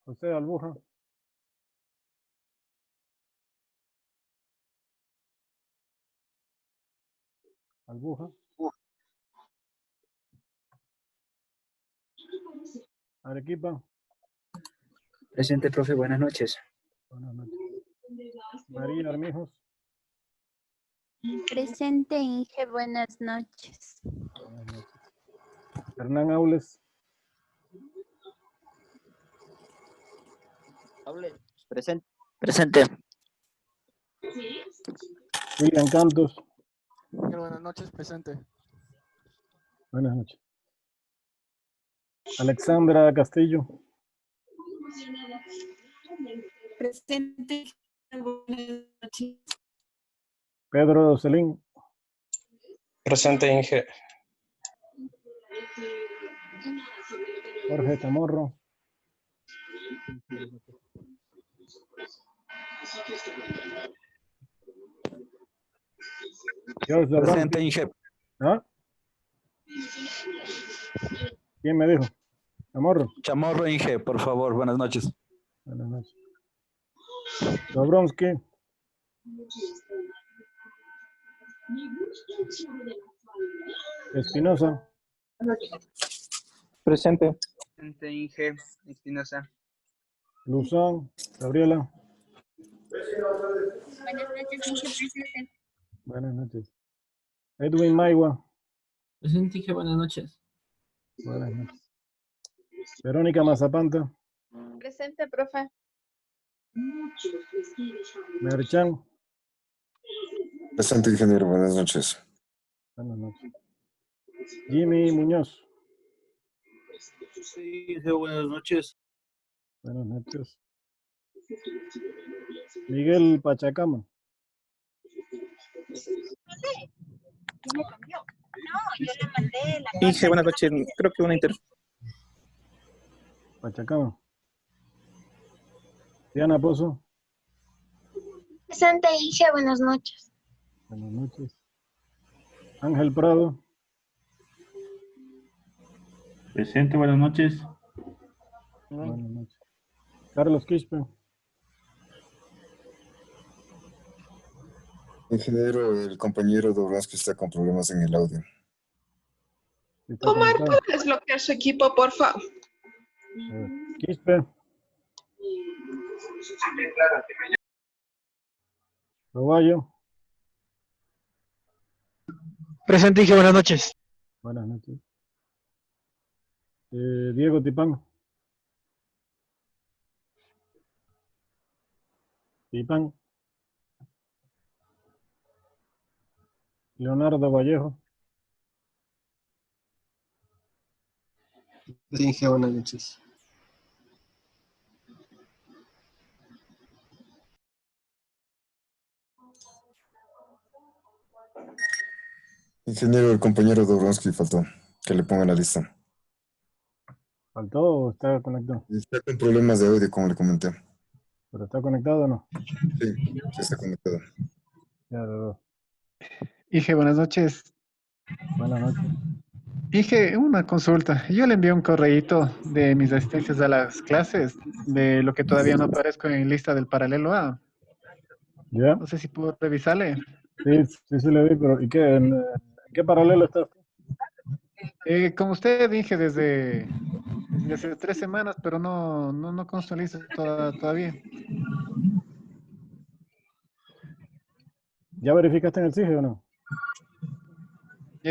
José Albuja. Albuja. Arequipa. Presente, profe, buenas noches. Buenas noches. María Armijos. Presente, Inge, buenas noches. Buenas noches. Hernán Aules. Presente. Presente. William Cantos. Buenas noches, presente. Buenas noches. Alexandra Castillo. Presente. Buenas noches. Pedro Celín. Presente, Inge. Jorge Chamorro. George Zabrowski. Presente, Inge. ¿Ah? ¿Quién me dijo? Chamorro. Chamorro, Inge, por favor, buenas noches. Buenas noches. Zabrowski. Espinosa. Presente. Presente, Inge. Espinosa. Luzón. Gabriela. Buenas noches, Inge, presente. Buenas noches. Edwin Maigua. Presente, Inge, buenas noches. Buenas noches. Verónica Mazapanta. Presente, profe. Merchan. Presente, ingeniero, buenas noches. Buenas noches. Jimmy Muñoz. Sí, buenas noches. Buenas noches. Miguel Pachacama. ¿Ya me cambió? No, yo le mandé la Inge, buenas noches. Creo que una Pachacama. Diana Pozo. Presente, Inge, buenas noches. Buenas noches. Ángel Prado. Presente, buenas noches. Buenas noches. Carlos Quispe. Ingeniero, el compañero Dobranski está con problemas en el audio. Está Omar, conectado. ¿puede desbloquear su equipo, por favor? Quispe. Roballo. Presente, Inge, buenas noches. Buenas noches. Diego Tipán. Tipán. Leonardo Vallejo. Inge, buenas noches. Ingeniero, el compañero Dobranski faltó. Que le ponga la lista. ¿Faltó o está conectado? Está con problemas de audio, como le comenté. ¿Pero está conectado o no? Sí, sí está conectado. Ya lo veo. Inge, buenas noches. Buenas noches. Inge, una consulta. Yo le envié un correíto de mis asistencias a las clases, de lo que todavía no aparezco en lista del paralelo A. ¿Ya? No sé si puedo revisarle. Sí, le vi, pero ¿y qué? ¿En qué paralelo estás? Como usted dije desde hace 3 semanas, pero no consta en lista todavía. ¿Ya verificaste en el SIGE o no?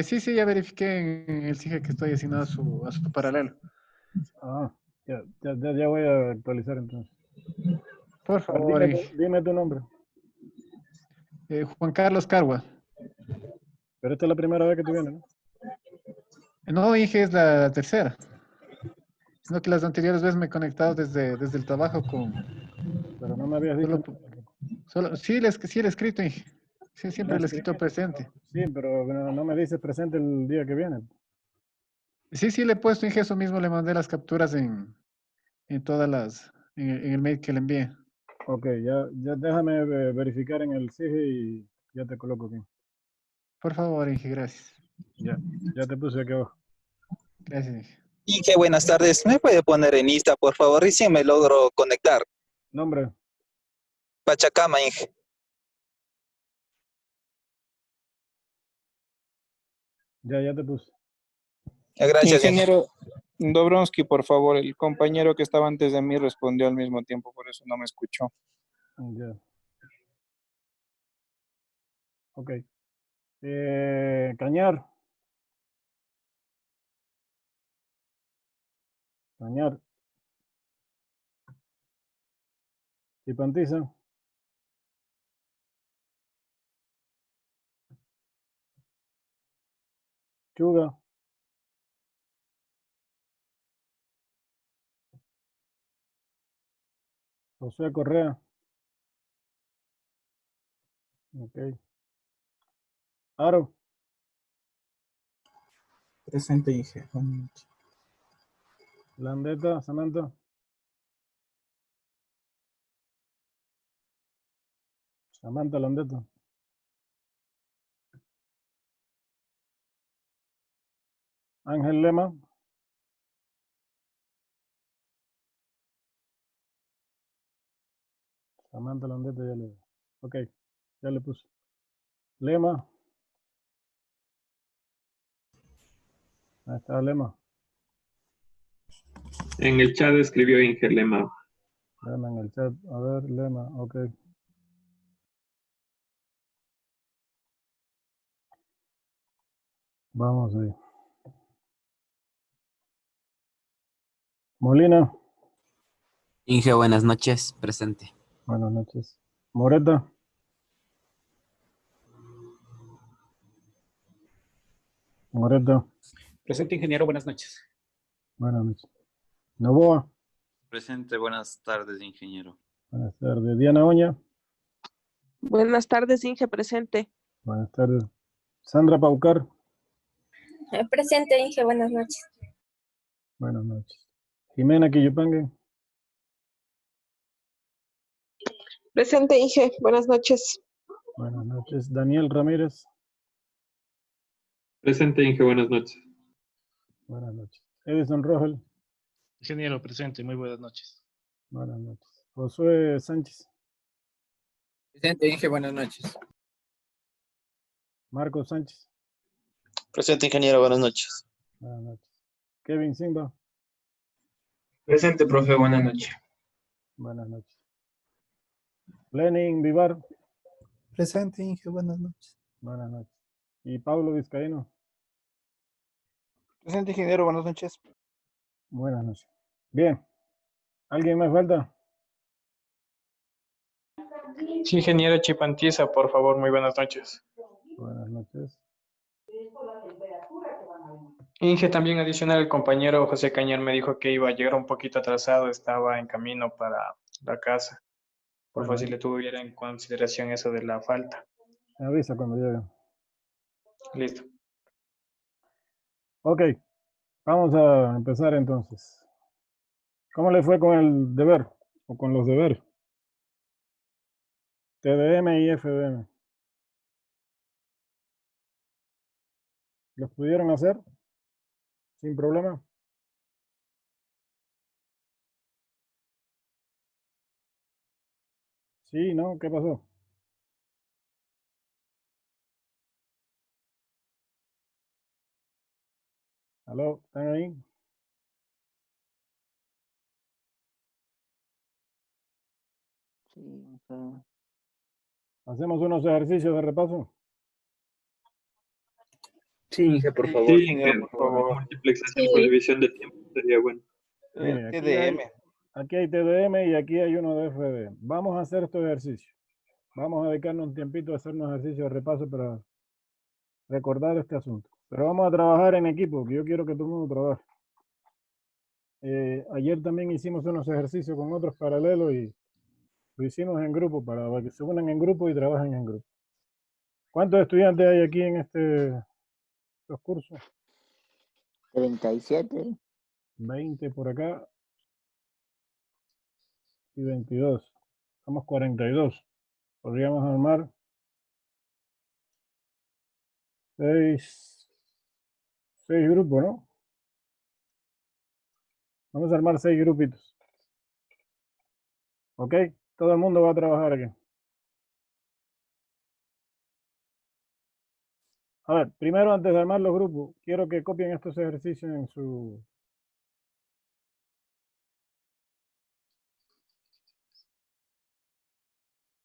Sí, ya verifiqué en el SIGE que estoy asignado a su paralelo. Ah, ya voy a actualizar entonces. Por A ver, favor, Inge. dime tu nombre. Juan Carlos Cargua. Pero esta es la primera vez que tú vienes, ¿no? No, Inge, es la tercera. Sino que las anteriores veces me he conectado desde el trabajo con... Pero no me habías dicho. Sí, le he escrito, Inge. Sí, siempre le he escrito presente. Sí, pero no me dices presente el día que viene. Sí, le he puesto, Inge, eso mismo le mandé las capturas en el mail que le envié. Ok, ya déjame verificar en el SIGE y ya te coloco aquí. Por favor, Inge, gracias. Ya te puse aquí abajo. Gracias, Inge. Inge, buenas tardes. ¿Me puede poner en lista, por favor? Recién me logro conectar. Nombre. Pachacama, Inge. Ya te puse. Gracias, Inge. Ingeniero Dobronsky, por favor. El compañero que estaba antes de mí respondió al mismo tiempo, por eso no me escuchó. Ya. Ok. Cañar. Cañar. Chipantiza. Chuga. José Correa. Ok. Aro. Presente, Inge. Landeta. Samantha. Samantha Landeta. Ángel Lema. Samantha Landeta ya le. Ok. Ya le puse. Lema. Ahí está Lema. En el chat escribió Inge Lema. Lema en el chat. A ver, Lema. Ok. Vamos ahí. Molina. Inge, buenas noches. Presente. Buenas noches. Moreta. Moreta. Presente, ingeniero, buenas noches. Buenas noches. Novoa. Presente, buenas tardes, ingeniero. Buenas tardes. Diana Oña. Buenas tardes, Inge, presente. Buenas tardes. Sandra Paucar. Presente, Inge, buenas noches. Buenas noches. Jimena Quillupangue. Presente, Inge, buenas noches. Buenas noches. Daniel Ramírez. Presente, Inge, buenas noches. Buenas noches. Edison Rogel. Ingeniero, presente. Muy buenas noches. Buenas noches. Josué Sánchez. Presente, Inge, buenas noches. Marcos Sánchez. Presente, ingeniero, buenas noches. Buenas noches. Kevin Simba. Presente, profe, buenas noches. Buenas noches. Lenin Vivar. Presente, Inge, buenas noches. Buenas noches. Y Pablo Vizcaíno. Presente, ingeniero, buenas noches. Buenas noches. Bien. ¿Alguien más falta? Sí, ingeniero Chipantiza, por favor, muy buenas noches. Buenas noches. Inge, también adicional, el compañero José Cañar me dijo que iba a llegar un poquito atrasado, estaba en camino para la casa. Por favor, si le tuviera en consideración eso de la falta. Me avisa cuando llegue. Listo. Ok. Vamos a empezar entonces. ¿Cómo le fue con el deber? O con los deberes. TDM y FDM. ¿Los pudieron hacer? Sin problema. Sí, ¿no? ¿Qué pasó? ¿Aló? ¿Están ahí? Sí, ¿Hacemos unos ejercicios de repaso? sí, Inge, por favor. Sí, Inge, por favor. Multiplexación por división de tiempo sería bueno. Mire, TDM. aquí hay TDM y aquí hay uno de FDM. Vamos a hacer estos ejercicios. Vamos a dedicarnos un tiempito a hacer unos ejercicios de repaso para recordar este asunto. Pero vamos a trabajar en equipo, que yo quiero que todo el mundo trabaje. Ayer también hicimos unos ejercicios con otros paralelos y lo hicimos en grupo para que se unan en grupo y trabajen en grupo. ¿Cuántos estudiantes hay aquí en estos cursos? 37. 20 por acá y 22. Somos 42. Podríamos armar 6 grupos, ¿no? Vamos a armar 6 grupitos. ¿Ok? Todo el mundo va a trabajar aquí. A ver, primero antes de armar los grupos, quiero que copien estos ejercicios en su...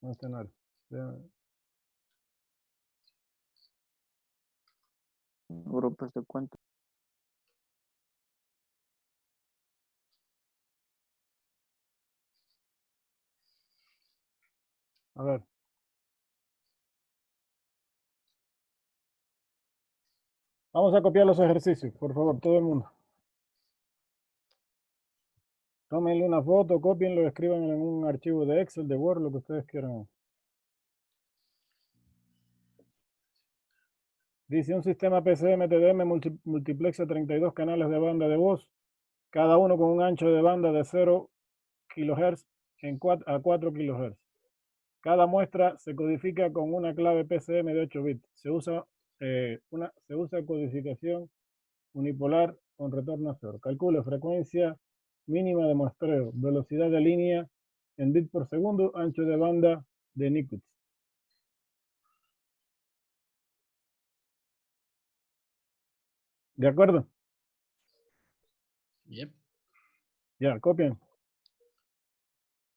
No, este no era. Grupos de cuánto. A ver. Vamos a copiar los ejercicios, por favor, todo el mundo. Tómenle una foto, copienlo, escríbanlo en un archivo de Excel, de Word, lo que ustedes quieran. Dice un sistema PCM-TDM multiplexa 32 canales de banda de voz, cada uno con un ancho de banda de 0 kHz a 4 kHz. Cada muestra se codifica con una clave PCM de 8 bits. Se usa codificación unipolar con retorno a cero. Calcule frecuencia mínima de muestreo, velocidad de línea en bits por segundo, ancho de banda de Nikic. ¿De acuerdo? Yep. Ya, copien.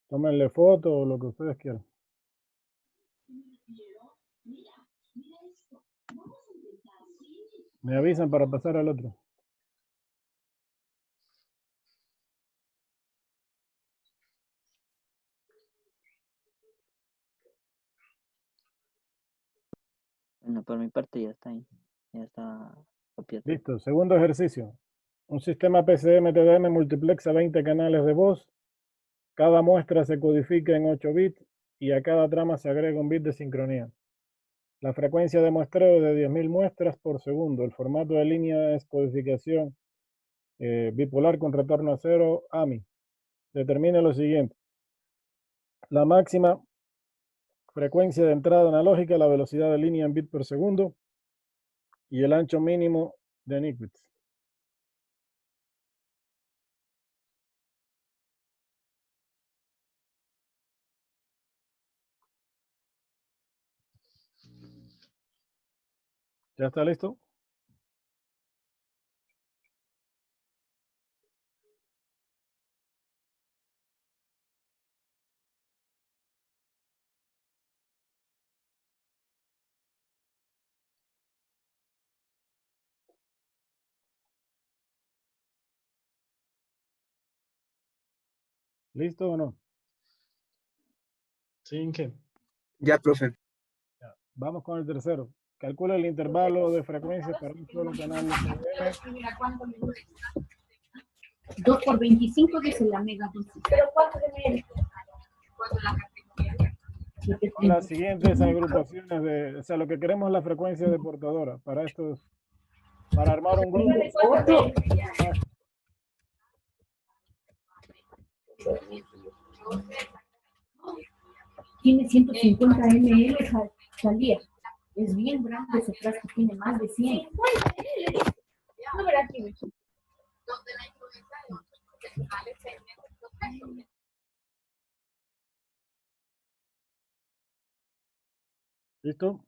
Tómenle foto o lo que ustedes quieran. Me avisan para pasar al otro. Bueno, por mi parte ya está ahí. Ya está copiado. Listo. Segundo ejercicio. Un sistema PCM-TDM multiplexa 20 canales de voz. Cada muestra se codifica en 8 bits y a cada trama se agrega un bit de sincronía. La frecuencia de muestreo es de 10.000 muestras por segundo. El formato de línea es codificación bipolar con retorno a cero, AMI. Determine lo siguiente. La máxima frecuencia de entrada analógica, la velocidad de línea en bit por segundo y el ancho mínimo de Nikic. ¿Ya está listo? ¿Listo o no? Sí, Inge. Ya, profe. Ya. Vamos con el tercero. Calcula el intervalo de frecuencia para un solo canal de TDM. Mira cuánto me gusta. 2 por 25 dice la mega dosis. Pero ¿cuánto de media? Con las siguientes agrupaciones de, o sea, lo que queremos es la frecuencia de portadora para estos, para armar un grupo. Tiene 150 ml salía. Es bien grande ese frasco, tiene más de 100. No verás que ¿Listo?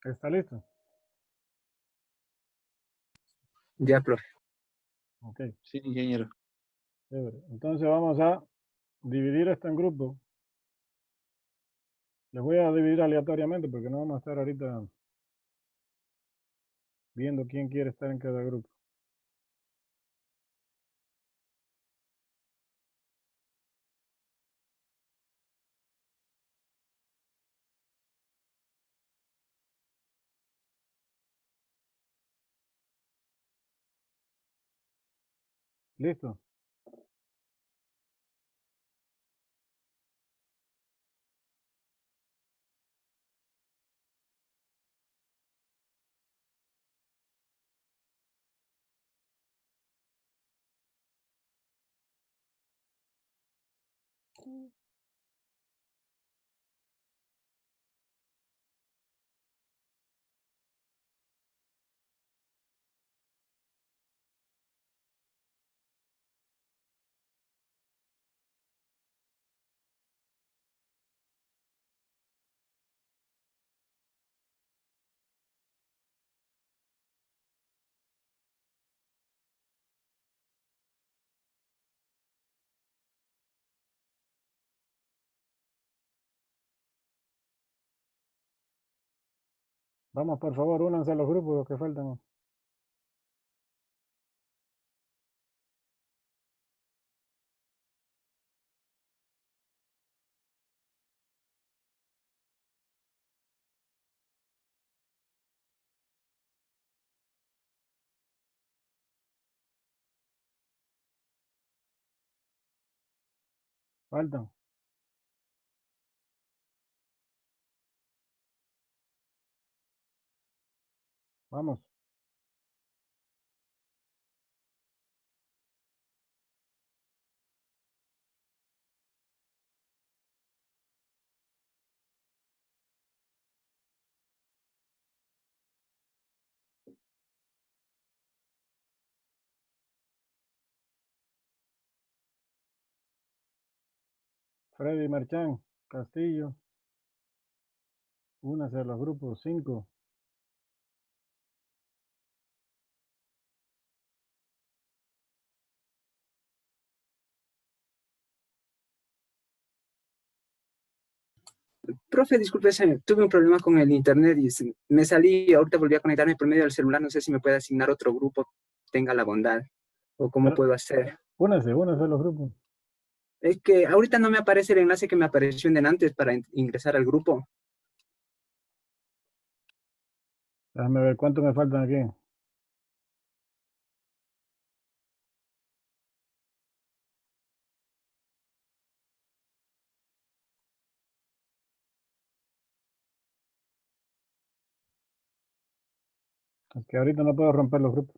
¿Está listo? Ya, profe. Ok. Sí, ingeniero. Chévere. Entonces vamos a dividir esto en grupos. Les voy a dividir aleatoriamente porque no vamos a estar ahorita viendo quién quiere estar en cada grupo. ¿Listo? Vamos, por favor, únanse a los grupos los que faltan. Faltan. Vamos. Freddy Marchán, Castillo. Únanse a los grupos 5. Profe, disculpe, tuve un problema con el internet y me salí, ahorita volví a conectarme por medio del celular, no sé si me puede asignar otro grupo, tenga la bondad, o cómo puedo hacer. Únanse a los grupos. Es que ahorita no me aparece el enlace que me apareció en antes para ingresar al grupo. Déjame ver cuánto me faltan aquí. Es que ahorita no puedo romper los grupos.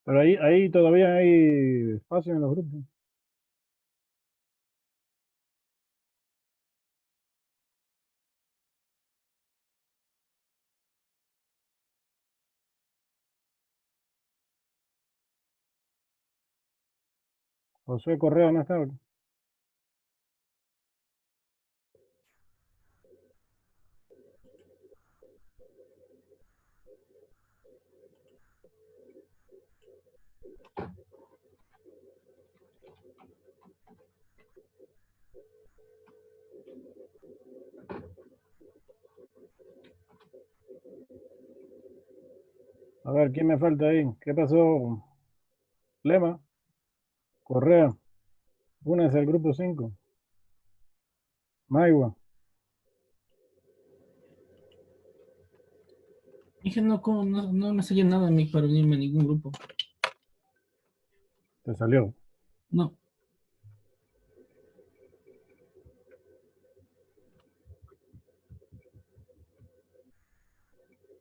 Pero ahí todavía hay espacio en los grupos. José Correa no está. A ver, ¿quién me falta ahí? ¿Qué pasó? Lema. Correa. Únanse al grupo 5. Maigua. Dije, no me salió nada a mí para unirme a ningún grupo. Te salió. No.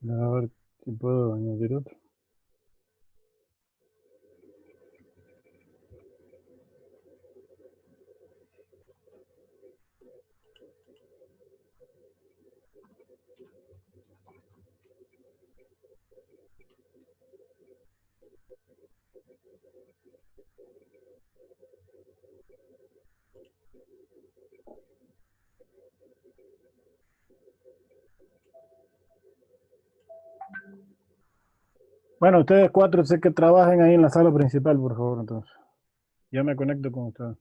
A ver si puedo añadir otro. Bueno, ustedes 4 sé que trabajen ahí en la sala principal, por favor, entonces. Ya me conecto con ustedes.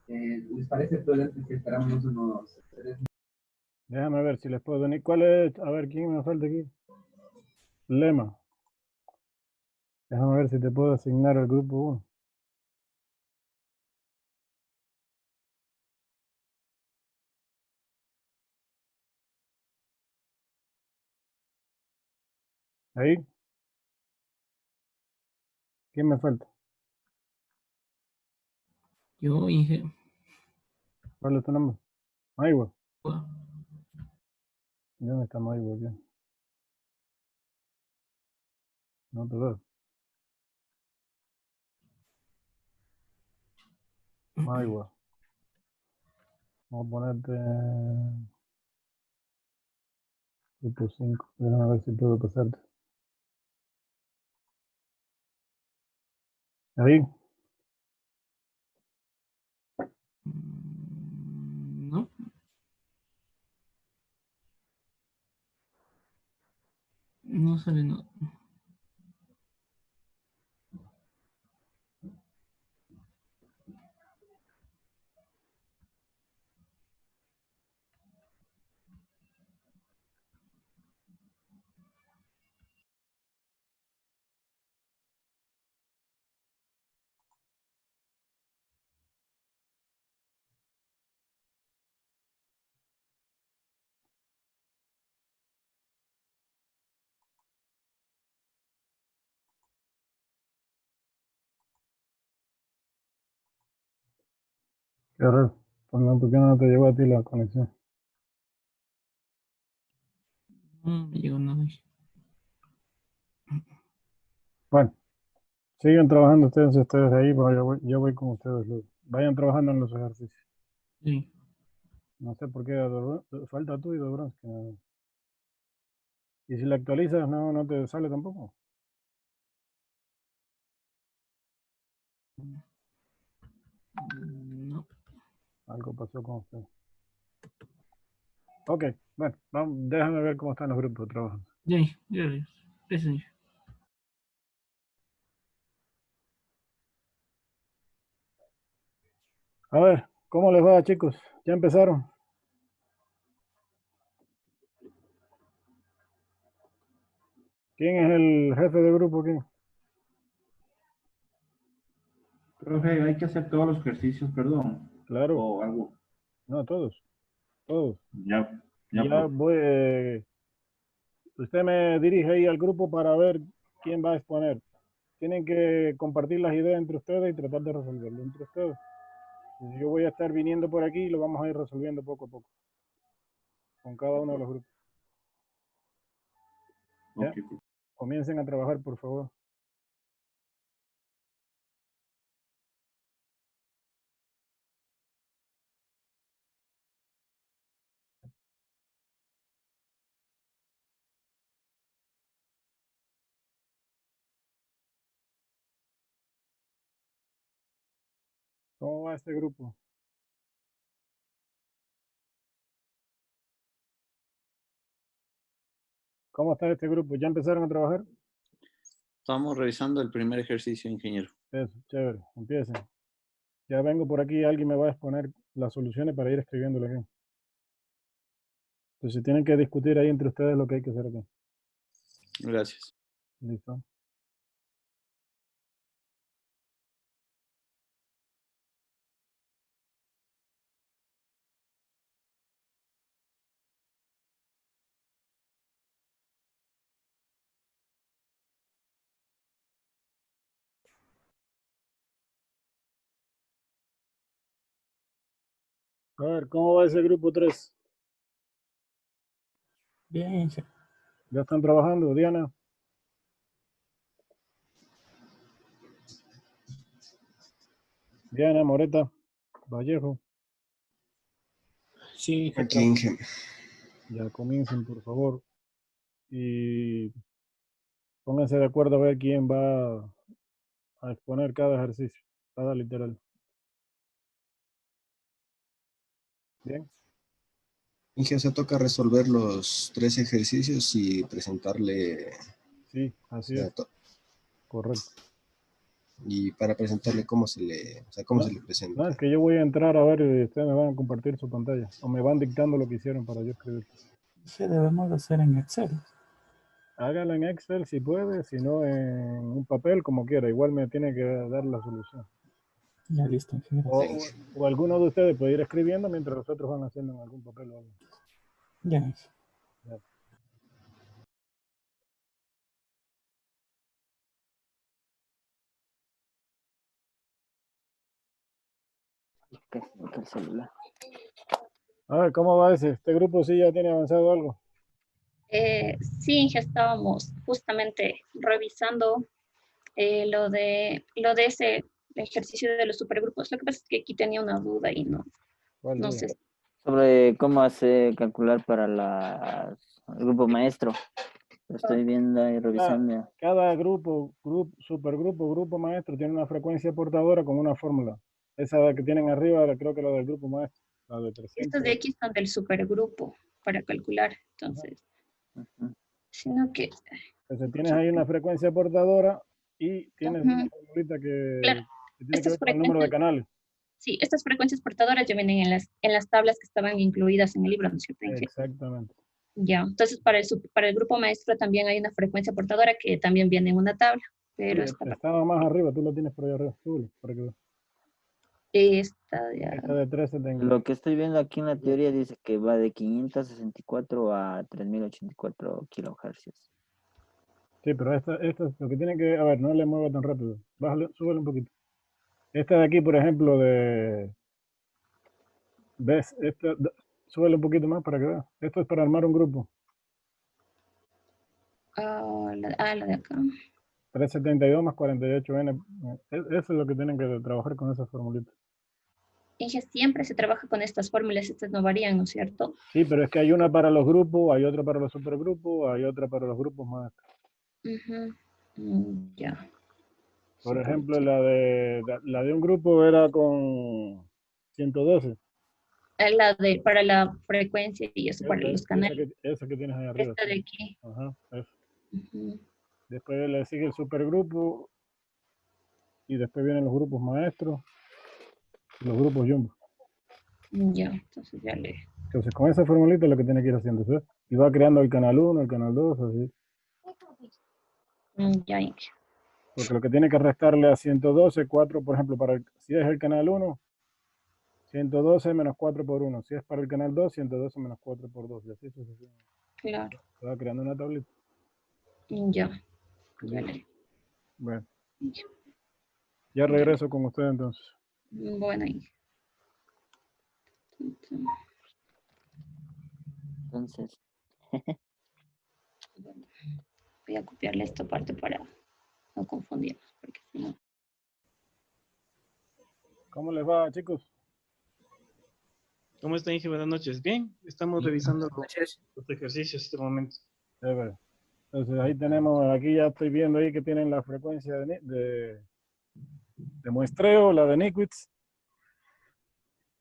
¿Les parece prudente que esperamos unos 3 Déjame ver si les puedo venir. ¿Cuál es? A ver, ¿quién me falta aquí? Lema. Déjame ver si te puedo asignar al grupo 1. Ahí. ¿Quién me falta? Yo, Inge. ¿Cuál es tu nombre? Maigua. ¿Dónde está Maigo aquí? No te veo. Maigo. Vamos a ponerte grupo 5. Déjame ver si puedo pasarte. Ahí. No. No sale nada. Qué raro. ¿Por qué no te llegó a ti la conexión? No me llegó nada. Bueno, sigan trabajando ustedes ahí, pero yo voy con ustedes luego. Vayan trabajando en los ejercicios. Sí. No sé por qué falta tú y Dobronsky. Y si la actualizas, no te sale tampoco. No. Algo pasó con usted. Ok, bueno, déjame ver cómo están los grupos trabajando. Sí, gracias. Gracias. A ver, ¿cómo les va, chicos? ¿Ya empezaron? ¿Quién es el jefe de grupo aquí? Profe, hay que hacer todos los ejercicios, perdón. Claro. O algo. No, todos. Todos. Ya, Ya voy. Usted me dirige ahí al grupo para ver quién va a exponer. Tienen que compartir las ideas entre ustedes y tratar de resolverlo entre ustedes. Yo voy a estar viniendo por aquí y lo vamos a ir resolviendo poco a poco. Con cada uno de los grupos. ¿Ya? Okay. Comiencen a trabajar, por favor. ¿Cómo va este grupo? ¿Cómo está este grupo? ¿Ya empezaron a trabajar? Estamos revisando el primer ejercicio, ingeniero. Eso, chévere. Empiecen. Ya vengo por aquí, alguien me va a exponer las soluciones para ir escribiéndolo aquí. Entonces tienen que discutir ahí entre ustedes lo que hay que hacer aquí. Gracias. Listo. A ver, ¿cómo va ese grupo 3? Bien, ¿Ya están trabajando, Diana? Diana, Moreta, Vallejo. sí, Aquí, Inge. Ya comiencen, por favor. Y pónganse de acuerdo a ver quién va a exponer cada ejercicio, cada literal. Bien. Inge, se toca resolver los 3 ejercicios y presentarle. Sí, así es. Correcto. Y para presentarle cómo se le presenta. No, es que yo voy a entrar a ver y ustedes me van a compartir su pantalla. O me van dictando lo que hicieron para yo escribir. Sí, debemos de hacer en Excel. Hágalo en Excel si puede, si no en un papel, como quiera. Igual me tiene que dar la solución. Ya listo, ingeniero. O alguno de ustedes puede ir escribiendo mientras los otros van haciendo en algún papel o algo. Ya. Ya. El celular. A ver, ¿cómo va ese? ¿Este grupo sí ya tiene avanzado algo? Sí, ya estábamos justamente revisando lo de ese ejercicio de los supergrupos. Lo que pasa es que aquí tenía una duda y no sé. Sobre cómo hacer calcular para el grupo maestro. Lo estoy viendo y revisando. Cada supergrupo, grupo maestro tiene una frecuencia portadora con una fórmula. Esa que tienen arriba, creo que la del grupo maestro, la de 300. Estas de aquí están del supergrupo para calcular, entonces. Sino que... Entonces tienes ahí una frecuencia portadora y tienes una formulita que tiene que ver con el número de canales. Sí, estas frecuencias portadoras ya vienen en las tablas que estaban incluidas en el libro, ¿no es cierto? Exactamente. Ya, entonces para el grupo maestro también hay una frecuencia portadora que también viene en una tabla. Pero Sí, estaba más arriba, tú lo tienes por ahí arriba, súbelo, para que veas. Esta de 13 tengo. Lo que estoy viendo aquí en la teoría dice que va de 564 a 3084 kilohercios. Sí, pero esta es lo que tiene que... A ver, no le mueva tan rápido. Bájale, súbele un poquito. Esta de aquí, por ejemplo, ¿ves? Súbele un poquito más para que veas. Esto es para armar un grupo. la de acá. 372 más 48N. Eso es lo que tienen que trabajar con esas formulitas. Y que siempre se trabaja con estas fórmulas, estas no varían, ¿no es cierto? Sí, pero es que hay una para los grupos, hay otra para los supergrupos, hay otra para los grupos más. Ya. Por ejemplo, la de un grupo era con 112. Para la frecuencia y eso, para los canales. Esa que tienes ahí arriba. Esta de aquí. Ajá, eso. Después le sigue el supergrupo y después vienen los grupos maestros y los grupos jumbo. Ya, entonces ya le... Entonces con esa formulita es lo que tiene que ir haciendo, ¿sí? Y va creando el canal 1, el canal 2, así. Ya. Porque lo que tiene que restarle a 112, 4, por ejemplo, si es el canal 1, 112 menos 4 por 1. Si es para el canal 2, 112 menos 4 por 2. Y así sucesivamente. Claro. Se va creando una tablita. Ya. Ya le... Bueno. Ya regreso con usted entonces. Bueno, entonces. Voy a copiarle esta parte para no confundirnos, porque si no... ¿Cómo les va, chicos? ¿Cómo está, Inge? Buenas noches. Bien, estamos revisando los ejercicios en este momento. Entonces ahí tenemos, aquí ya estoy viendo ahí que tienen la frecuencia de muestreo, la de Nikic,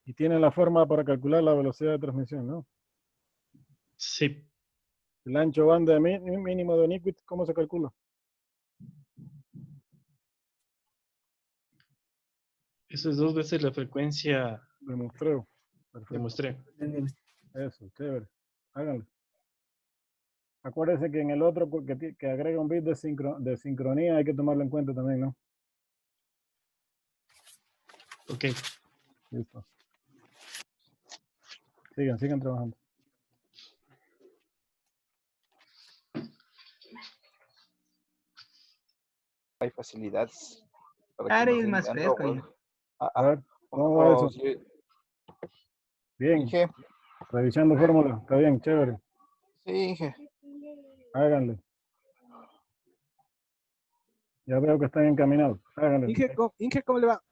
y tienen la forma para calcular la velocidad de transmisión, ¿no? Sí. El ancho banda mínimo de Nikic, ¿cómo se calcula? Eso es 2 veces la frecuencia de muestreo. De muestreo. Eso, chévere. Háganlo. Acuérdense que en el otro que agrega un bit de sincronía hay que tomarlo en cuenta también, ¿no? Ok. Listo. Sigan trabajando. Hay facilidades. Ahora es más fresco. A ver, ¿cómo va eso? Sí. Bien. Inge. Revisando fórmula. Está bien, chévere. Sí, Inge. Háganle. Ya veo que están encaminados. Háganle. Inge, ¿cómo le va?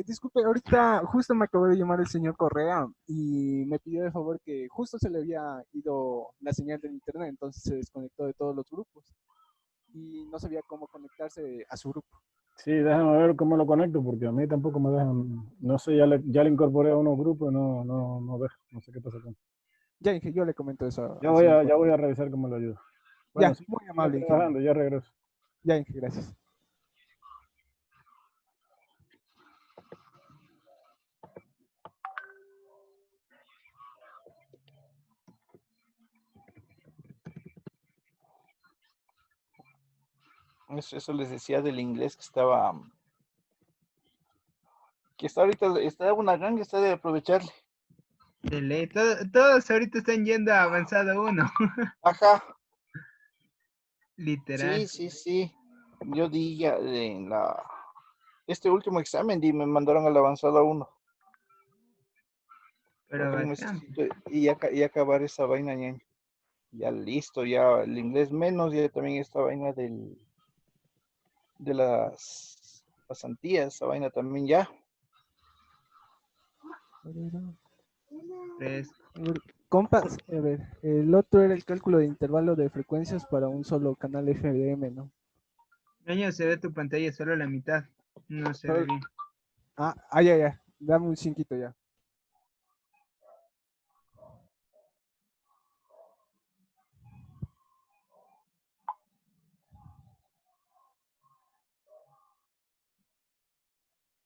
Disculpe, ahorita justo me acabó de llamar el señor Correa y me pidió de favor que justo se le había ido la señal del internet, entonces se desconectó de todos los grupos y no sabía cómo conectarse a su grupo. Sí, déjame ver cómo lo conecto, porque a mí tampoco me dejan, no sé, ya le incorporé a unos grupos y no deja, no sé qué pasa con. Ya, Inge, yo le comento eso. Ya voy a revisar cómo lo ayudo. Bueno, ya, muy amable, Inge. Trabajando, ya regreso. Ya, Inge, gracias. Eso les decía del inglés que estaba ahorita, está una ganga, está de aprovecharle. Todos ahorita están yendo a avanzado 1. Ajá. Literal. Sí. Yo di ya en este último examen me mandaron al avanzado 1. Pero y acabar esa vaina, ñaño. Ya listo, ya el inglés menos, ya también esta vaina de las pasantías, esa vaina también ya. A ver, compas, a ver, el otro era el cálculo de intervalo de frecuencias para un solo canal FDM, ¿no? Niño, se ve tu pantalla solo la mitad. No se ve bien. Ya. Dame un cinquito ya.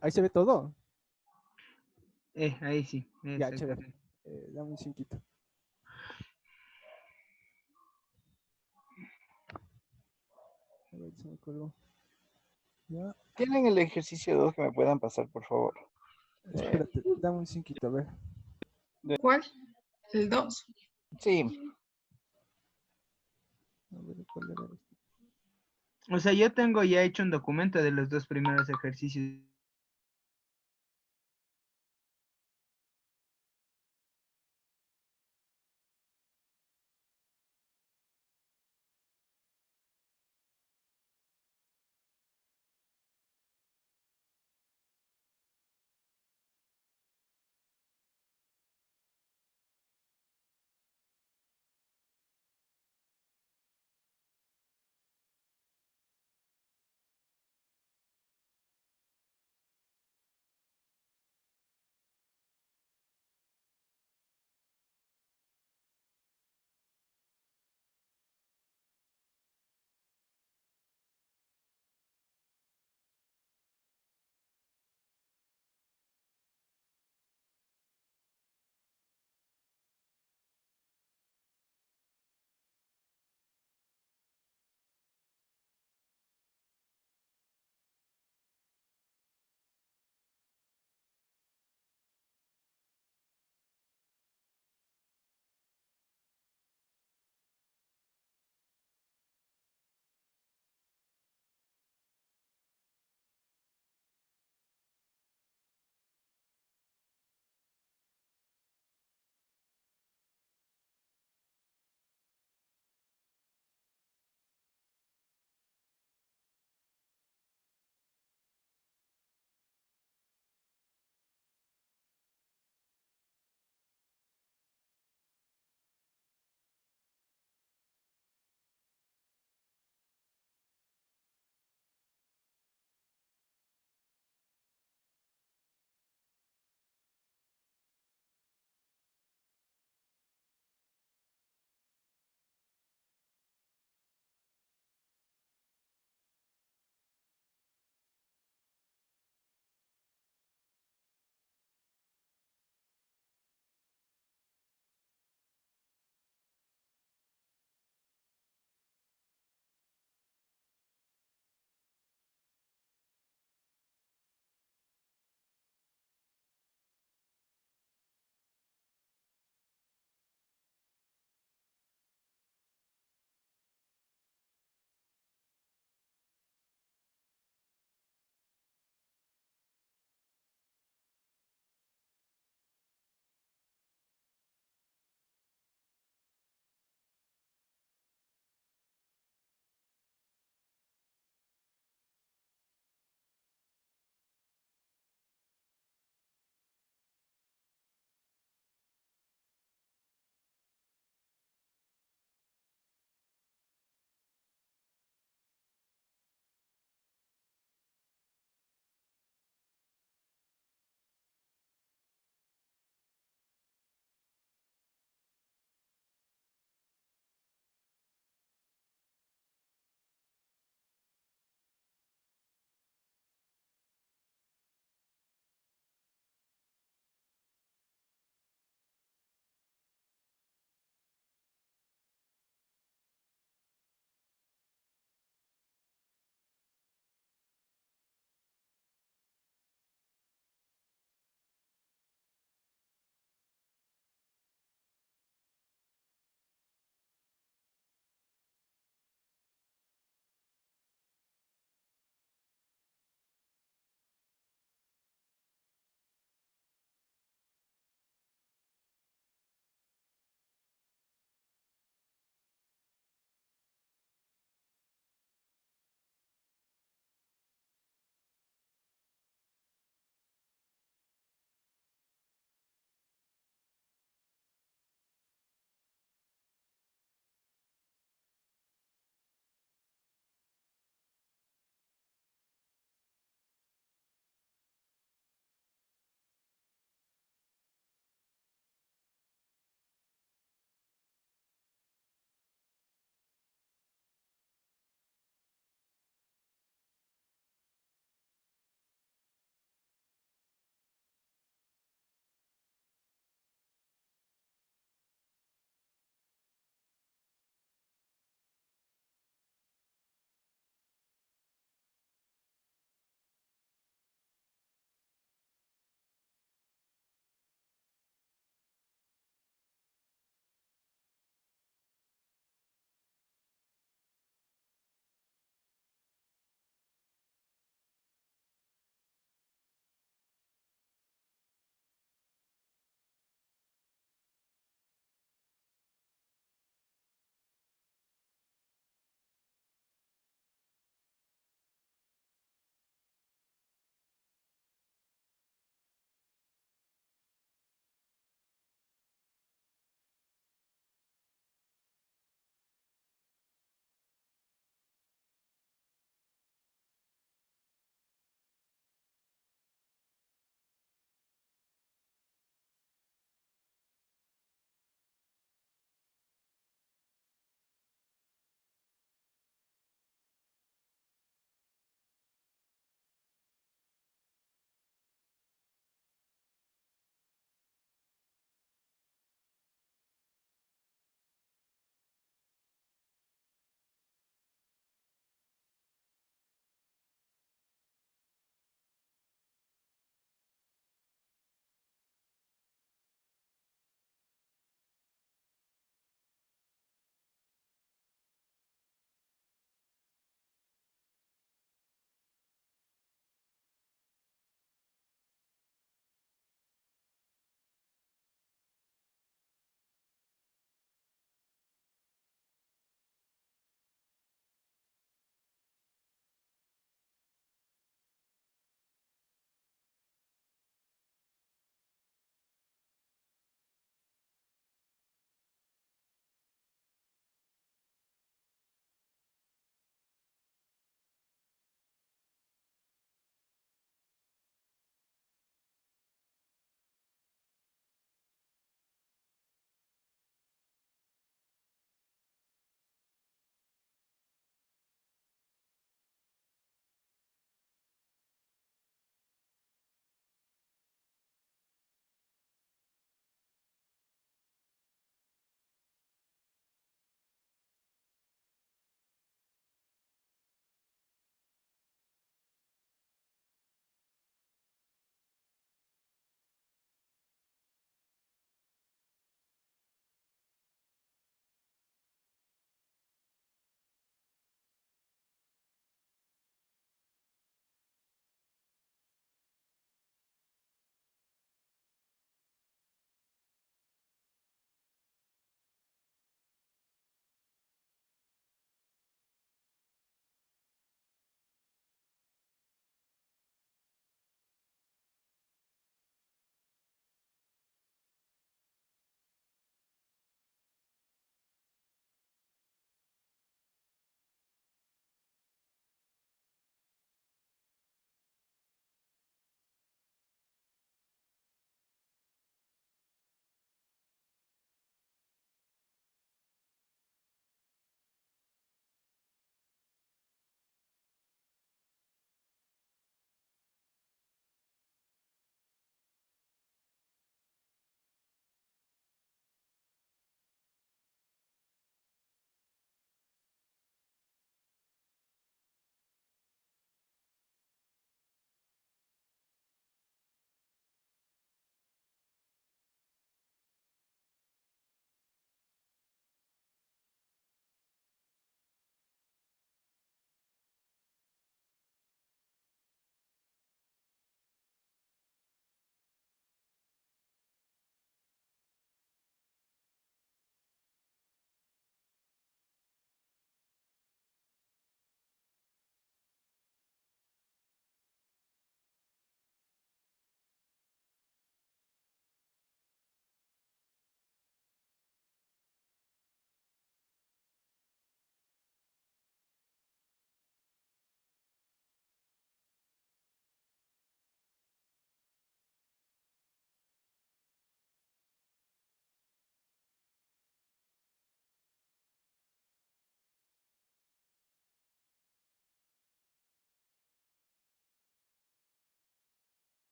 Ahí se ve todo. Ahí sí. Ya, Exacto. chévere. Dame un cinquito. A ver, se me colgó. Ya, ¿Tienen el ejercicio 2 que me puedan pasar, por favor? espérate, dame un cinquito, a ver. ¿Cuál? El 2. Sí. A ver, ¿cuál era este? O sea, yo tengo ya hecho un documento de los 2 primeros ejercicios.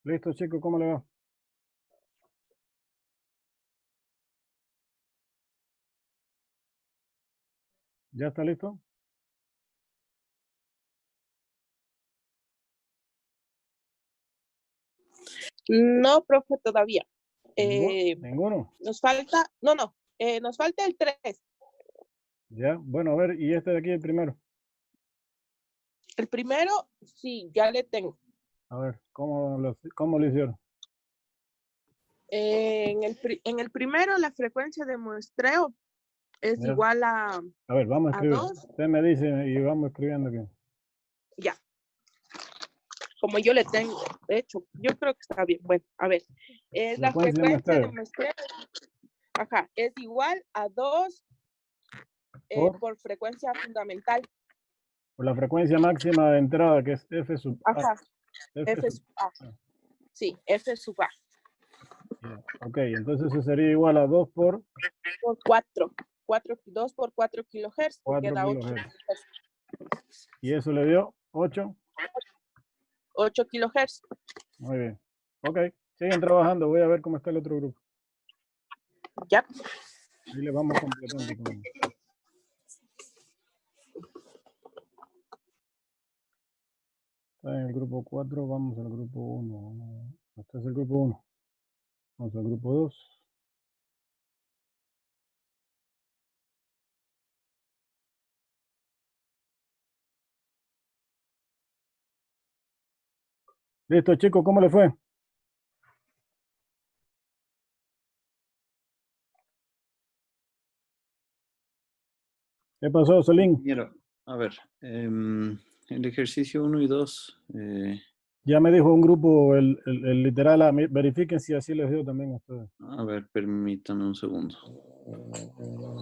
Listo, chicos, ¿cómo le va? ¿Ya está listo? No, profe, todavía. ¿Ninguno? Nos falta, nos falta el 3. Ya, bueno, a ver, y este de aquí el primero. El primero, sí, ya le tengo. A ver, ¿cómo lo hicieron? En el primero, la frecuencia de muestreo es Ya. igual a ver, vamos a escribir. 2. Usted me dice y vamos escribiendo aquí. Ya. Como yo le tengo. De hecho, yo creo que está bien. Bueno, a ver. La frecuencia de muestreo. Ajá, es igual a 2 por frecuencia fundamental. Por la frecuencia máxima de entrada, que es F sub A. Ajá. F sub A. Sí, F sub A. Yeah. Ok, entonces eso sería igual a 2 por 4. 2 por 4 kilohertz. 4 queda 8 kilohertz. Y eso le dio 8. 8 kilohertz. Muy bien. Ok, siguen trabajando. Voy a ver cómo está el otro grupo. Ya. Ahí le vamos completando. Está en el grupo 4, vamos al grupo 1. Este es el grupo 1. Vamos al grupo 2. Listo, chicos, ¿cómo le fue? ¿Qué pasó, Solín? Compañero, a ver, el ejercicio 1 y 2. Ya me dijo un grupo, el literal, verifiquen si así les dio también a ustedes. A ver, permítame un segundo.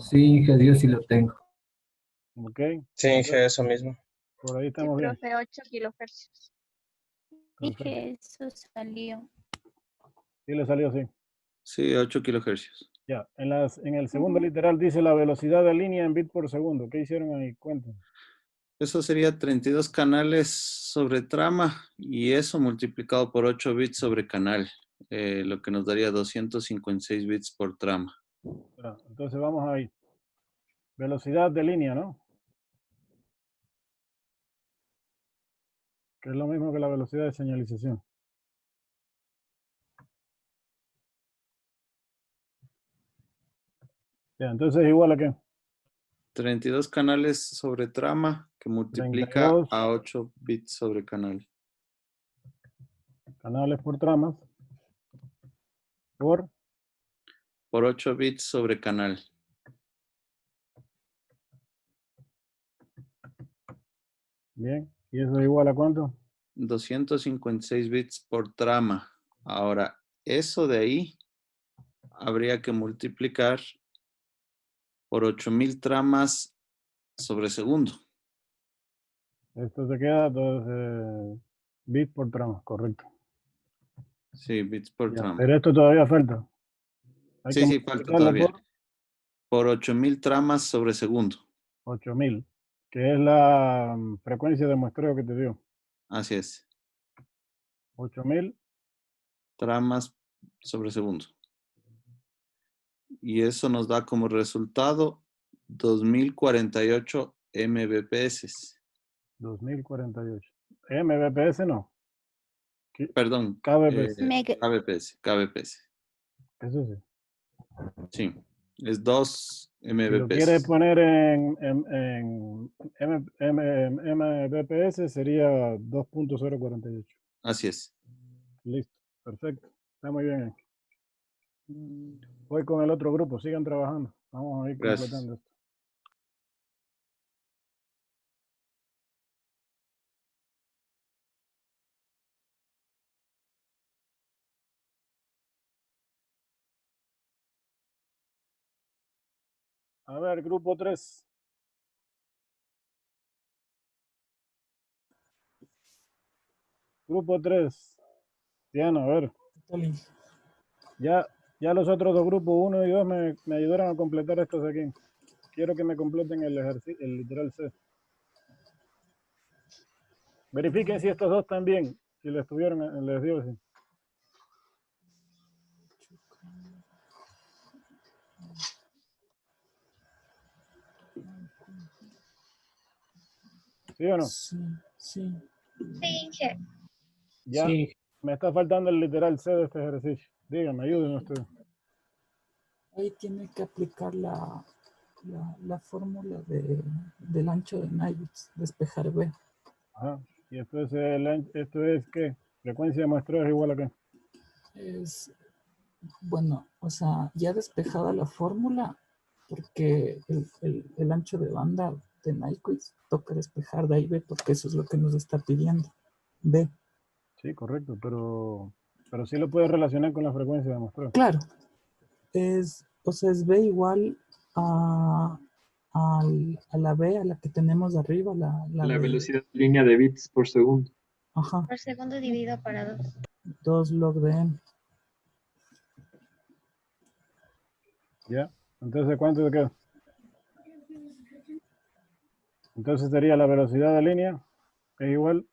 Sí, que Dios sí lo tengo. Ok. Sí, dije eso mismo. Por ahí estamos bien. Profe, 8 kilohercios. Perfecto. Dije, eso salió. Sí le salió, sí. Sí, 8 kilohercios. Ya, en el segundo literal dice la velocidad de línea en bit por segundo. ¿Qué hicieron ahí? Cuéntenme. Eso sería 32 canales sobre trama y eso multiplicado por 8 bits sobre canal, lo que nos daría 256 bits por trama. Entonces vamos ahí. Velocidad de línea, ¿no? Que es lo mismo que la velocidad de señalización. Ya, entonces igual a qué? 32 canales sobre trama que multiplica 32. a 8 bits sobre canal. Canales por tramas. Por 8 bits sobre canal. Bien. ¿Y eso es igual a cuánto? 256 bits por trama. Ahora, eso de ahí habría que multiplicar por 8000 tramas sobre segundo. Esto se queda entonces bits por trama, correcto. Sí, bits por Ya, trama. pero esto todavía falta. Hay que Sí, falta multiplicarlo todavía. Por 8000 tramas sobre segundo. 8000, que es la frecuencia de muestreo que te dio. Así es. 8000 tramas sobre segundo. Y eso nos da como resultado 2048 Mbps. 2048. Mbps no. Perdón. KBps. KBps. Eso sí. Sí. Es 2 Si lo Mbps. quieres poner en Mbps sería 2.048. Así es. Listo. Perfecto. Está muy bien. Voy con el otro grupo. Sigan trabajando. Vamos a ir Gracias. completando esto. A ver, grupo 3. Grupo 3. Diana, a ver. Ya los otros dos grupos, 1 y 2, me ayudaron a completar estos de aquí. Quiero que me completen el ejercicio, el literal C. Verifiquen si estos dos también, si les dio así. ¿Sí o no? Sí, sí. Sí, Ya Sí. me está faltando el literal C de este ejercicio. Dígame, ayúdenme ustedes. Ahí tiene que aplicar la fórmula del ancho de Naiwitz, despejar B. Ajá. Y esto es ¿qué? Frecuencia de muestreo es igual a qué. Es, bueno, o sea, ya despejada la fórmula, porque el ancho de banda de Nyquist toca despejar de ahí B, porque eso es lo que nos está pidiendo. B. Sí, correcto, pero sí lo puedes relacionar con la frecuencia de muestreo. Claro. O sea, es B igual a la B, a la que tenemos de arriba. La velocidad de línea de bits por segundo. Ajá. por segundo dividido para 2. 2 log de n. ¿Ya? Entonces, ¿cuánto te queda? Entonces sería la velocidad de línea es igual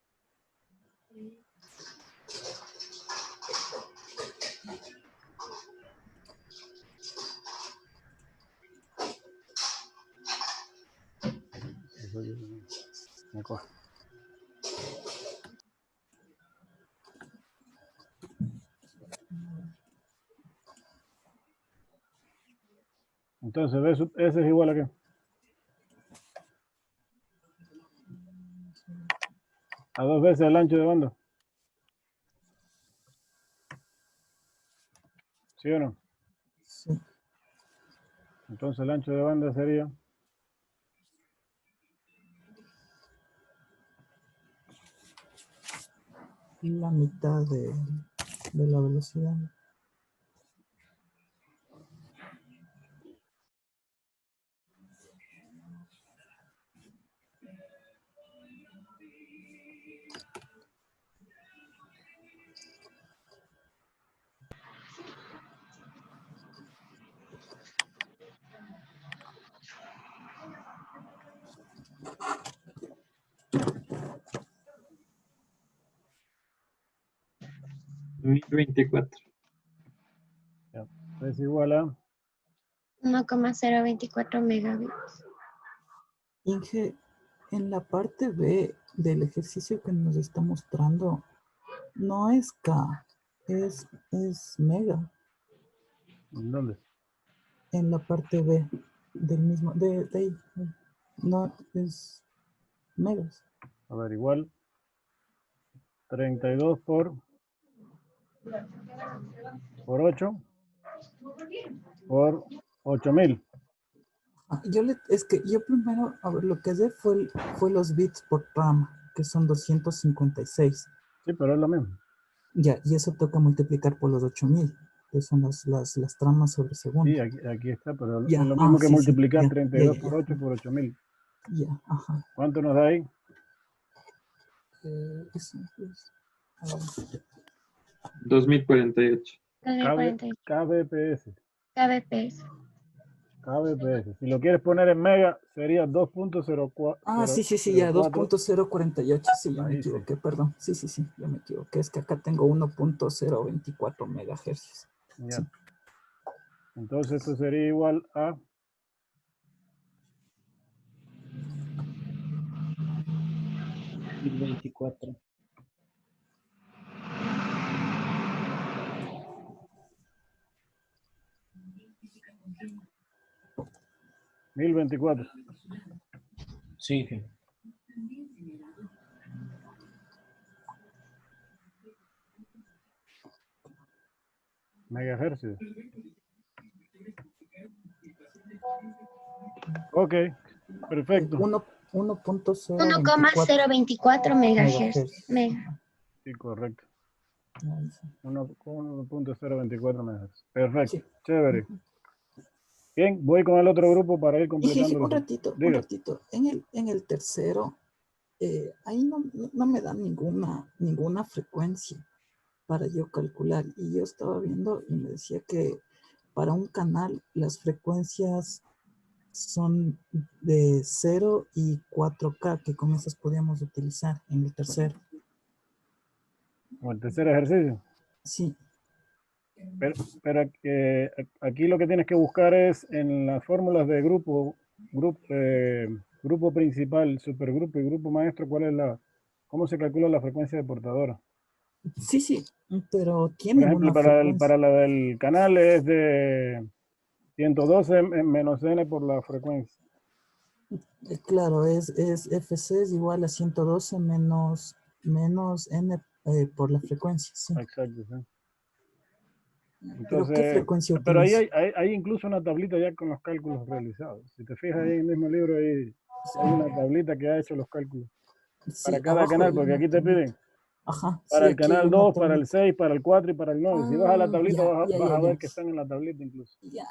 me coge. Entonces, ¿ves? Ese es igual a qué? A 2 veces el ancho de banda. ¿Sí o no? Sí. Entonces el ancho de banda sería la mitad de la velocidad. $1024. ya, es igual a 1,024 megabits. Inge, en la parte B del ejercicio que nos está mostrando, no es K, es mega. ¿dónde? En la parte B del mismo, de ahí. No, es megas. A ver, igual 32 por 8 por 8000. Es que yo primero, a ver, lo que hace fue los bits por trama, que son 256. Sí, pero es lo mismo. Ya, y eso toca multiplicar por los 8000, que son las tramas sobre segundo. Sí, aquí está, pero Ya, es lo mismo que sí, multiplicar ya, 32 ya, por 8 por 8000. Ya, ajá. ¿Cuánto nos da ahí? Eso es, a ver. 2048. 2048. KBPS. kbps. KBPS. Si lo quieres poner en mega, sería 2.04. Ah, sí, ya, 2.048, sí, ya me equivoqué, perdón. Sí, ya me equivoqué. Es que acá tengo 1.024 megahercios. Ya. Sí. Entonces esto sería igual a 1024. $1024. Sí. Megahercios. Ok, perfecto. 1,024 megahertz. Mega. Sí, correcto. 1.024 megahercios. Perfecto, chévere. Bien, voy con el otro grupo para ir completando. Un ratito. En el tercero, ahí no me da ninguna frecuencia para yo calcular. Y yo estaba viendo y me decía que para un canal las frecuencias son de 0 y 4K, que con esas podíamos utilizar en el tercero. ¿O el tercer ejercicio? Sí. Pero grupo principal, supergrupo y grupo maestro, ¿cómo se calcula la frecuencia de portadora? Sí, sí, pero Por tienen ejemplo, una frecuencia. para la del canal es de 112 menos n por la frecuencia. Claro, es FC es igual a 112 menos n por la frecuencia, sí. Exacto, sí. ¿Pero qué Entonces, frecuencia pero ahí utiliza? hay incluso una tablita ya con los cálculos realizados. Si te fijas ahí en el mismo libro, hay una tablita que ha hecho los cálculos para Sí, cada abajo canal, hay porque una aquí te tablita. piden Ajá, para sí, el aquí hay canal una 2, para el tablita. 6, para el 4 y para el 9. Si vas a la tablita vas a ver ya. que están en la tablita incluso. Ya.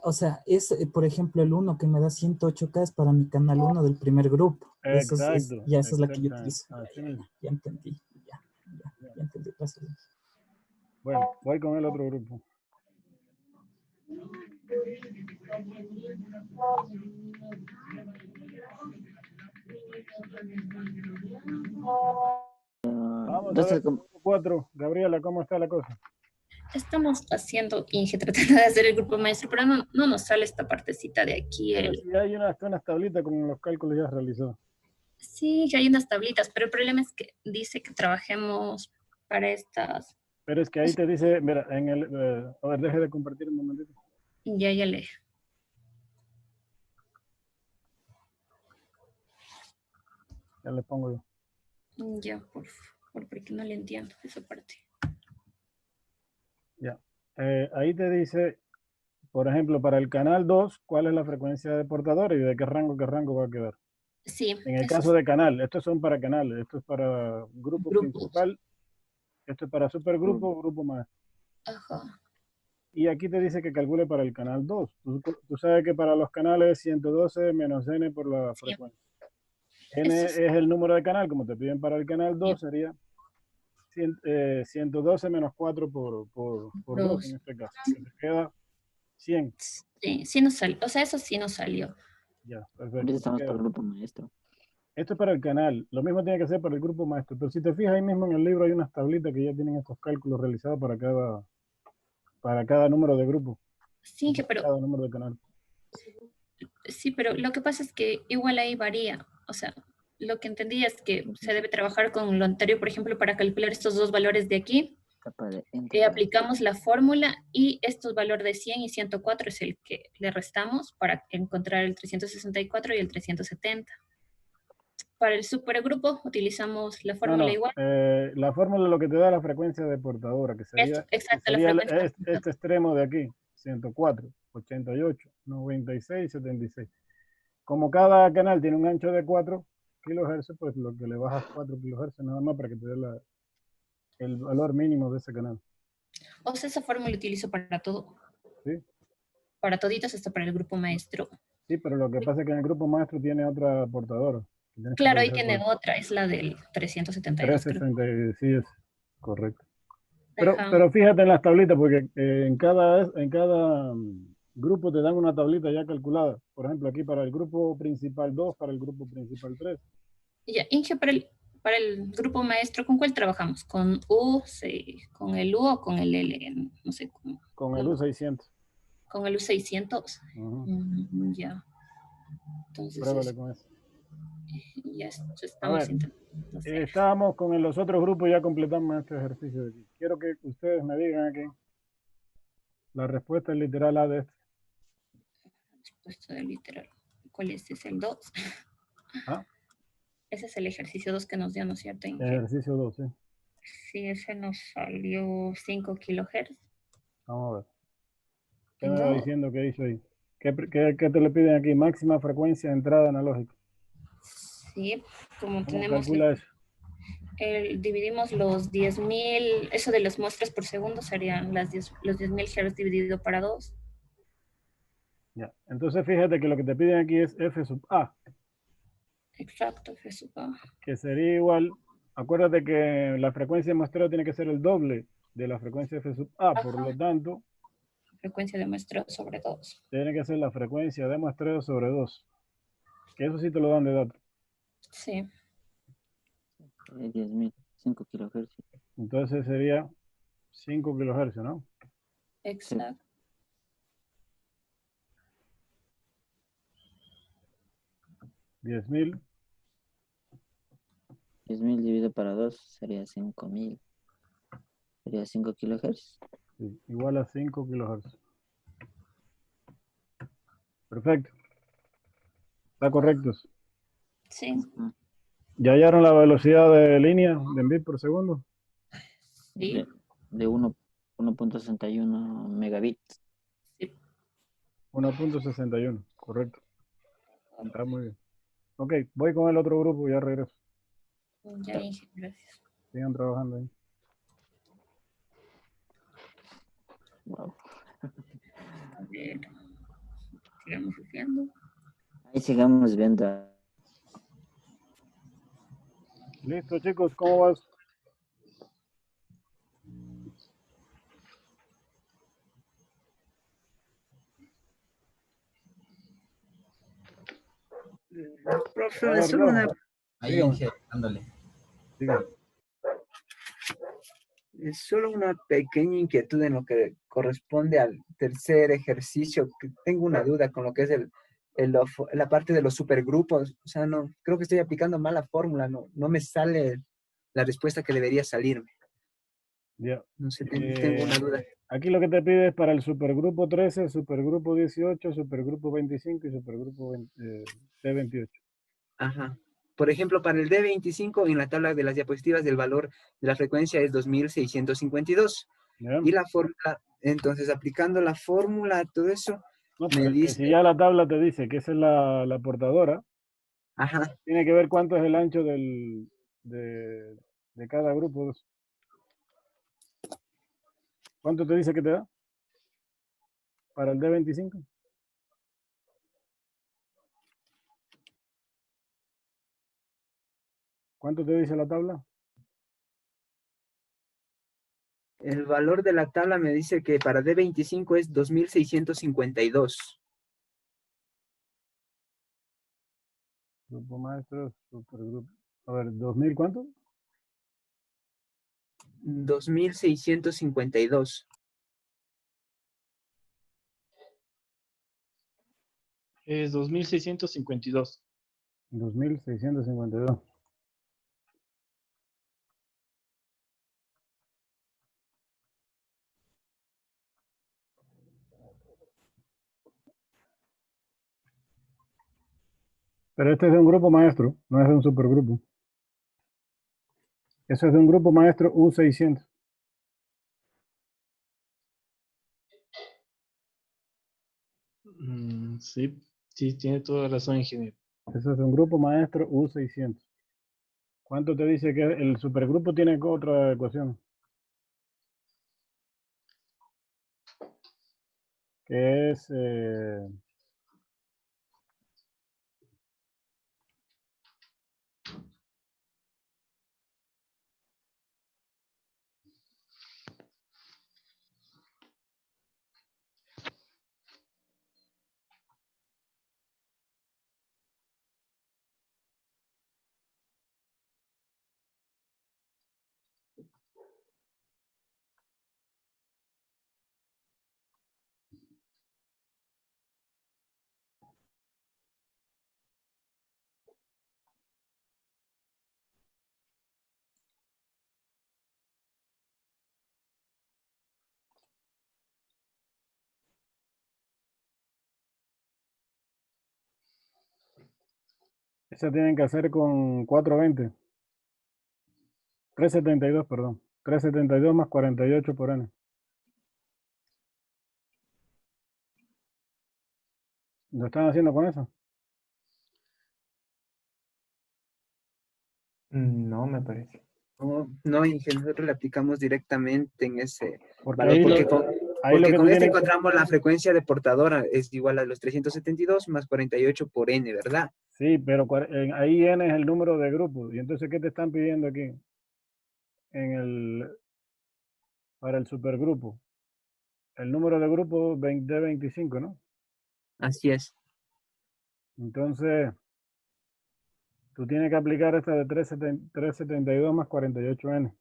O sea, es, por ejemplo, el 1 que me da 108K es para mi canal 1 del primer grupo. Exacto, Esa es la que yo exactamente. utilizo. Así mismo. Ya entendí. Ya entendí. Gracias. Bueno, voy con el otro grupo. Vamos a ver, grupo 4. Gabriela, ¿cómo está la cosa? Estamos haciendo Inge, tratando de hacer el grupo maestro, pero no nos sale esta partecita de aquí. Sí, hay unas tablitas con los cálculos ya realizados. Sí, hay unas tablitas, pero el problema es que dice que trabajemos para estas. Pero es que ahí te dice, mira, a ver, deje de compartir un momentito. Ya le. Ya le pongo yo. Ya, por favor, porque no le entiendo esa parte. Ya. Ahí te dice, por ejemplo, para el canal 2, ¿cuál es la frecuencia de portador y de qué rango va a quedar? Sí. En el caso de canal, estos son para canales, esto es para grupo principal, esto es para supergrupo, grupo más. Ajá. Y aquí te dice que calcule para el canal 2. Tú sabes que para los canales 112 menos n por la frecuencia. N es el número de canal, como te piden para el canal 2, sería 112 menos 4 por 2 en este caso. Que te queda 100. Sí nos salió. O sea, eso sí nos salió. Ya, Ahorita perfecto. estamos para el grupo maestro. Esto es para el canal. Lo mismo tiene que ser para el grupo maestro. Pero si te fijas ahí mismo en el libro hay unas tablitas que ya tienen estos cálculos realizados para cada número de grupo. Sí, pero cada número de canal. Sí, pero lo que pasa es que igual ahí varía. O sea, lo que entendí es que se debe trabajar con lo anterior, por ejemplo, para calcular estos dos valores de aquí. Aplicamos la fórmula y estos valores de 100 y 104 es el que le restamos para encontrar el 364 y el 370. Para el supergrupo utilizamos la fórmula igual. La fórmula es lo que te da la frecuencia de portadora, que sería, este extremo de aquí, 104, 88, 96, 76. Como cada canal tiene un ancho de 4 kHz, pues lo que le bajas 4 kHz nada más para que te dé el valor mínimo de ese canal. O sea, esa fórmula la utilizo para todo. Sí. Para toditos, hasta para el grupo maestro. Sí, pero lo que pasa es que en el grupo maestro tiene otra portadora. Claro, ahí tiene otra, es la del 372. 360, sí, es correcto. Pero fíjate en las tablitas, porque en cada grupo te dan una tablita ya calculada. Por ejemplo, aquí para el grupo principal 2, para el grupo principal 3. Ya, Inge, para el grupo maestro, ¿con cuál trabajamos? ¿Con U, con el U o con el L? No sé. Con el U600. Con el U600. Ya. Entonces, pruébale con eso. Ya estamos intentando. Estábamos con los otros grupos, ya completamos este ejercicio de aquí. Quiero que ustedes me digan aquí la respuesta literal A de este. Respuesta del literal. ¿Cuál es? ¿Es el 2? ¿Ah? Ese es el ejercicio 2 que nos dio, ¿no es cierto, Inge? Ejercicio 2, sí. Sí, ese nos salió 5 kHz. Vamos a ver. ¿Qué me va diciendo que hizo ahí? ¿Qué te le piden aquí? Máxima frecuencia de entrada analógica. Sí, como ¿Cómo tenemos... calcula eso? Dividimos los 10.000, eso de las muestras por segundo serían los 10.000 Hz dividido para 2. Ya, entonces fíjate que lo que te piden aquí es F sub A. Exacto, F sub A. Que sería igual, acuérdate que la frecuencia de muestreo tiene que ser el doble de la frecuencia F sub A, por lo tanto... Frecuencia de muestreo sobre 2. Tiene que ser la frecuencia de muestreo sobre 2. Que eso sí te lo dan de datos. Sí. 10.000, 5 kHz. Entonces sería 5 kHz, ¿no? 10.000. 10.000 dividido para 2 sería 5.000. Sería 5 kilohertz. Sí, igual a 5 kilohertz. Perfecto. ¿Está correcto? Sí. ¿Ya hallaron la velocidad de línea de bit por segundo? Sí. De 1.61 megabits. 1.61, correcto. Está muy bien. Ok, voy con el otro grupo y ya regreso. Ya dije, gracias. Sigan trabajando ahí. Wow. A ver, sigamos haciendo. Ahí sigamos viendo. Listo, chicos, ¿cómo vas? Profe, solo una... Ahí, Inge, dándole. Dígame. Es solo una pequeña inquietud en lo que corresponde al tercer ejercicio, que tengo una duda con lo que es la parte de los supergrupos. O sea, no, creo que estoy aplicando mal la fórmula, no me sale la respuesta que debería salirme. Ya. No sé, tengo una duda. Aquí lo que te pide es para el supergrupo 13, supergrupo 18, supergrupo 25 y supergrupo C28. Ajá. Por ejemplo, para el D25, en la tabla de las diapositivas, el valor de la frecuencia es 2652. ¿Ya? Y la fórmula, entonces, aplicando la fórmula, todo eso, No, me pero es que dice... si ya la tabla te dice que esa es la portadora, Ajá. tiene que ver cuánto es el ancho de cada grupo. ¿Cuánto te dice que te da? Para el D25. ¿Cuánto te dice la tabla? El valor de la tabla me dice que para D25 es 2652. Grupo maestro, supergrupo. A ver, ¿2000 cuánto? 2652. Es 2652. 2652. Pero este es de un grupo maestro, no es de un supergrupo. Eso es de un grupo maestro U600. Sí, sí, tiene toda razón, ingeniero. Eso es de un grupo maestro U600. ¿Cuánto te dice que el supergrupo tiene otra ecuación? Que es... esa tienen que hacer con 420. 372, perdón. 372 más 48 por n. ¿Lo están haciendo con eso? No, me parece. No, ingeniero, nosotros le aplicamos directamente en ese Porque valor, ahí porque lo que con tú este tienes... encontramos la frecuencia de portadora, es igual a los 372 más 48 por n, ¿verdad? Sí, pero ahí n es el número de grupos. ¿Y entonces qué te están pidiendo aquí? Para el supergrupo. El número de grupo de 25, ¿no? Así es. Entonces, tú tienes que aplicar esta de 372 más 48n.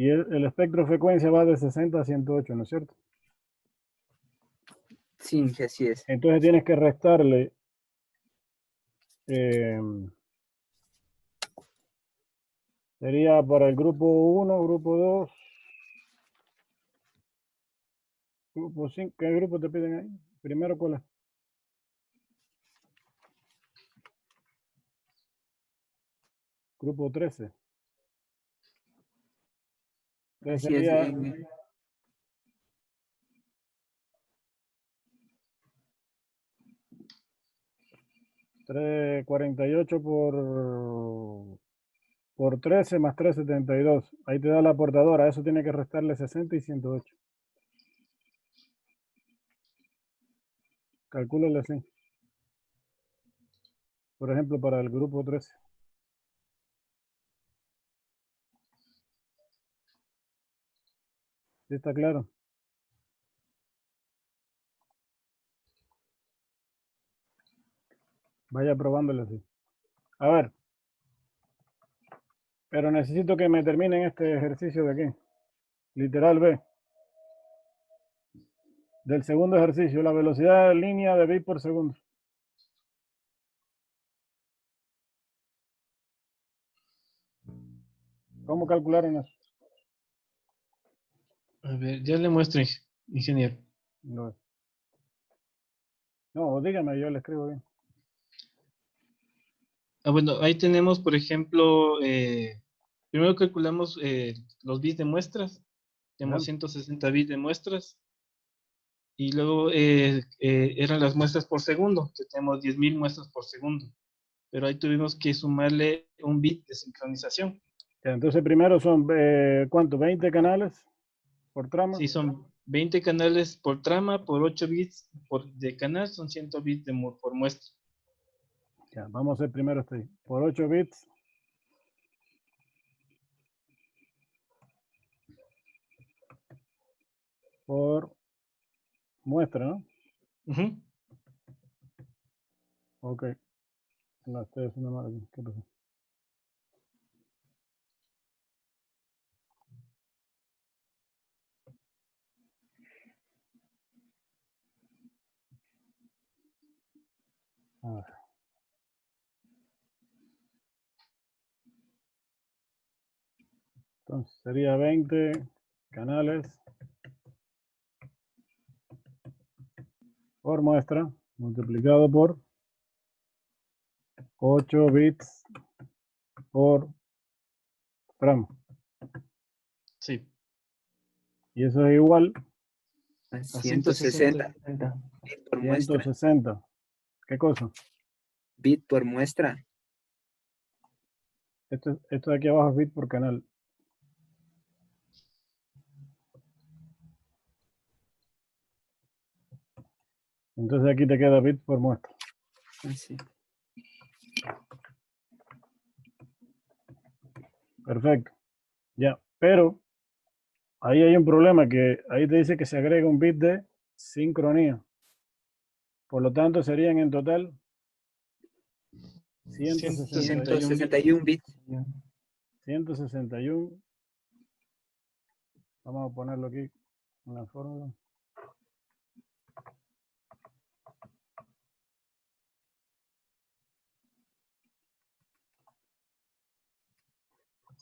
Y el espectro de frecuencia va de 60 a 108, ¿no es cierto? Sí, así es. Entonces tienes que restarle sería para el grupo 1, grupo 2, grupo 5. ¿Qué grupo te piden ahí? Primero, ¿cuál es? Grupo 13. Entonces Así es. sería 348 por 13 más 372. Ahí te da la portadora. Eso tiene que restarle 60 y 108. Calcúlale así. Por ejemplo, para el grupo 13. ¿Sí está claro? Vaya probándole así. A ver. Pero necesito que me terminen este ejercicio de aquí. Literal B. Del segundo ejercicio, la velocidad de línea de bit por segundo. ¿Cómo calcularon eso? A ver, ya le muestro, ingeniero. No, dígame, yo le escribo bien. Bueno, ahí tenemos, por ejemplo, primero calculamos los bits de muestras. Tenemos 160 bits de muestras. Y luego eran las muestras por segundo, que tenemos 10.000 muestras por segundo. Pero ahí tuvimos que sumarle un bit de sincronización. Ya, entonces primero son, ¿cuánto? ¿20 canales por trama? Sí, son 20 canales por trama, por 8 bits de canal, son 100 bits por muestra. Ya, vamos a hacer primero este. Por 8 bits. Por muestra, ¿no? Ok. No, estoy haciendo mal aquí. ¿Qué pasó? A ver. Entonces sería 20 canales por muestra multiplicado por 8 bits por trama. Sí. Y eso es igual a 160 bit por muestra. 160. ¿Qué cosa? Bit por muestra. Esto de aquí abajo es bit por canal. Entonces aquí te queda bit por muestra. Así. Perfecto. Ya, pero ahí hay un problema que ahí te dice que se agrega un bit de sincronía. Por lo tanto, serían en total 161 bits. 161. Vamos a ponerlo aquí en la fórmula.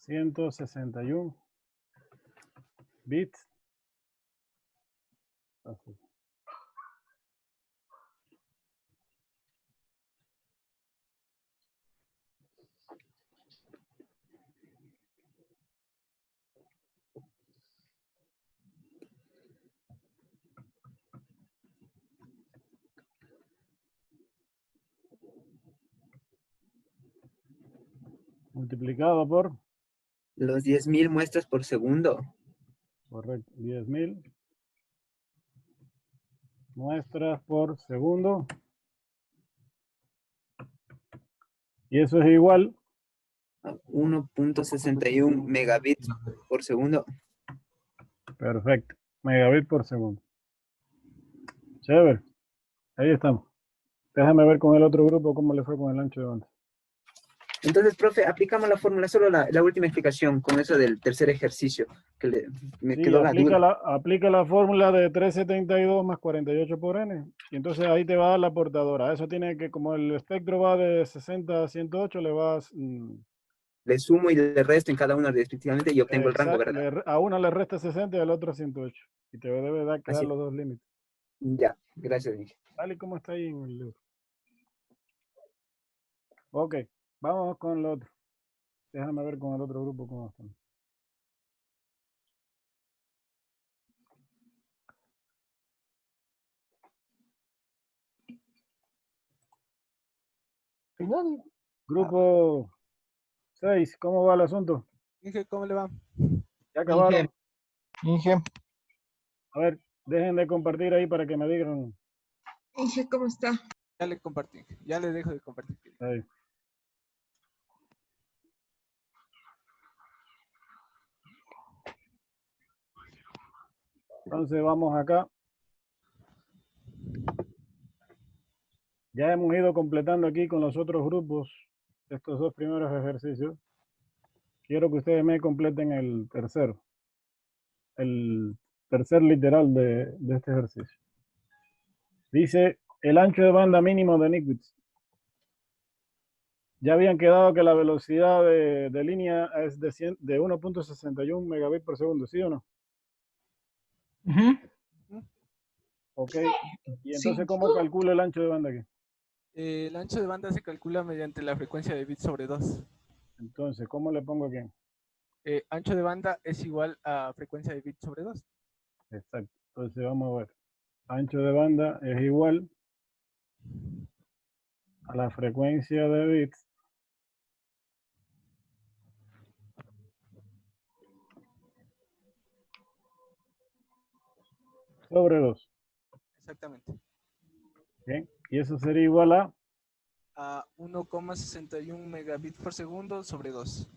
$161 bits. Así. Multiplicado por los 10.000 muestras por segundo. Correcto, 10.000 muestras por segundo. Y eso es igual a 1.61 megabits por segundo. Perfecto, megabit por segundo. Chévere, ahí estamos. Déjame ver con el otro grupo cómo le fue con el ancho de banda. Entonces, profe, aplicamos la fórmula, solo la última explicación con eso del tercer ejercicio, que me Sí, quedó la duda. aplica la fórmula de 372 más 48 por n. Y entonces ahí te va a dar la portadora. Eso tiene que, como el espectro va de 60 a 108, le vas... Le sumo y le resto en cada uno respectivamente y obtengo el rango, ¿verdad? A una le resta 60 y al otro 108. Y te debe dar quedar Así. los dos límites. Ya, gracias, Inge. Tal y como está ahí en el libro. Ok, vamos con el otro. Déjame ver con el otro grupo cómo están. Grupo 6, ¿cómo va el asunto? Inge, ¿cómo le va? ¿Ya acabaron? Inge. A ver, dejen de compartir ahí para que me digan. Inge, ¿cómo está? Ya le compartí, ya le dejo de compartir. Ahí. Entonces vamos acá. Ya hemos ido completando aquí con los otros grupos estos dos primeros ejercicios. Quiero que ustedes me completen el tercero. El tercer literal de este ejercicio. Dice, el ancho de banda mínimo de Nimitz. Ya habían quedado que la velocidad de línea es de 1.61 megabits por segundo, ¿sí o no? Ok. Y entonces, Sí. ¿cómo calculo el ancho de banda aquí? El ancho de banda se calcula mediante la frecuencia de bits sobre 2. Entonces, ¿cómo le pongo aquí? Ancho de banda es igual a frecuencia de bits sobre 2. Exacto. Entonces, vamos a ver. Ancho de banda es igual a la frecuencia de bits sobre 2. Exactamente. ¿Bien? Y eso sería igual a 1,61 megabits por segundo sobre 2.